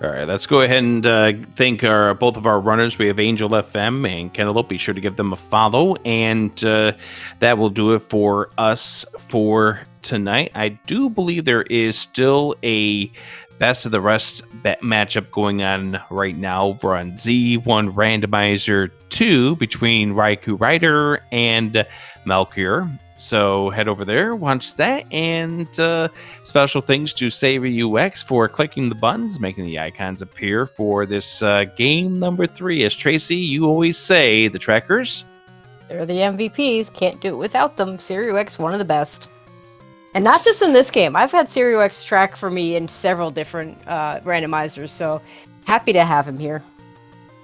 All right, let's go ahead and thank both of our runners. We have Angel FM and Cantaloupe. Be sure to give them a follow. And that will do it for us for tonight. I do believe there is still a best of the rest matchup going on right now over on Z1 Randomizer 2 between Raikou Rider and Melchior. So head over there, watch that, and special thanks to Savvy UX for clicking the buttons, making the icons appear for this game number 3. As Tracy, you always say, the trackers, they're the MVPs. Can't do it without them. SiriUX, one of the best. And not just in this game. I've had SiriUX track for me in several different randomizers, so happy to have him here.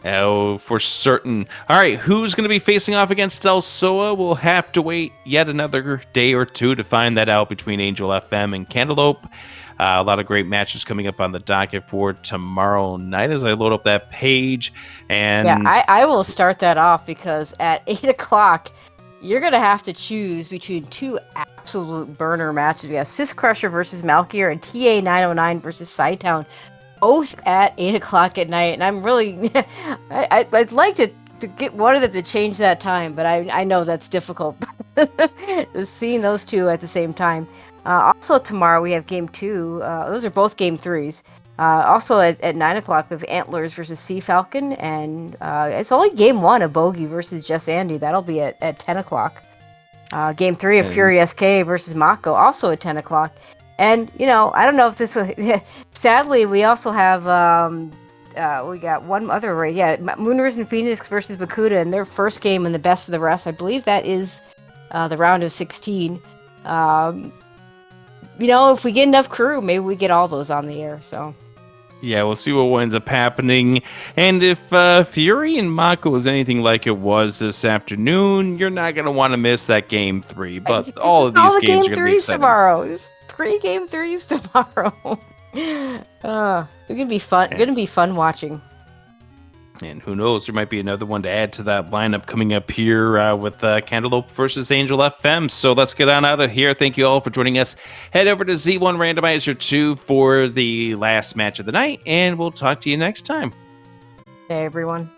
Oh, for certain. All right, who's going to be facing off against Elsoa? We'll have to wait yet another day or two to find that out between Angel FM and Cantaloupe. A lot of great matches coming up on the docket for tomorrow night as I load up that page. And yeah, I will start that off because at 8 o'clock, you're going to have to choose between 2 absolute burner matches. We got Sis Crusher versus Malkier and TA909 versus Scytown. Both at 8 o'clock at night, and I'm really, I'd like to get one of them to change that time, but I know that's difficult. Just seeing those 2 at the same time. Also tomorrow we have game 2. Those are both game 3s. Also at 9 o'clock we have Antlers versus Sea Falcon, and it's only game 1 of Bogey versus Just Andy. That'll be at 10 o'clock. Game 3 of Fury SK versus Mako, also at 10 o'clock. And, I don't know if this will... Sadly, we also have... we got one other race. Yeah, Moonrise and Phoenix versus Bakuda in their first game in the best of the rest. I believe that is the round of 16. If we get enough crew, maybe we get all those on the air, so... Yeah, we'll see what ends up happening. And if Fury and Mako is anything like it was this afternoon, you're not going to want to miss that game 3. But all of these games are going to be exciting. Tomorrow. It's 3 game 3s tomorrow. It's going to be fun. Going to be fun watching. And who knows, there might be another one to add to that lineup coming up here with Cantaloupe versus Angel FM. So let's get on out of here. Thank you all for joining us. Head over to Z1 Randomizer 2 for the last match of the night, and we'll talk to you next time. Hey, everyone.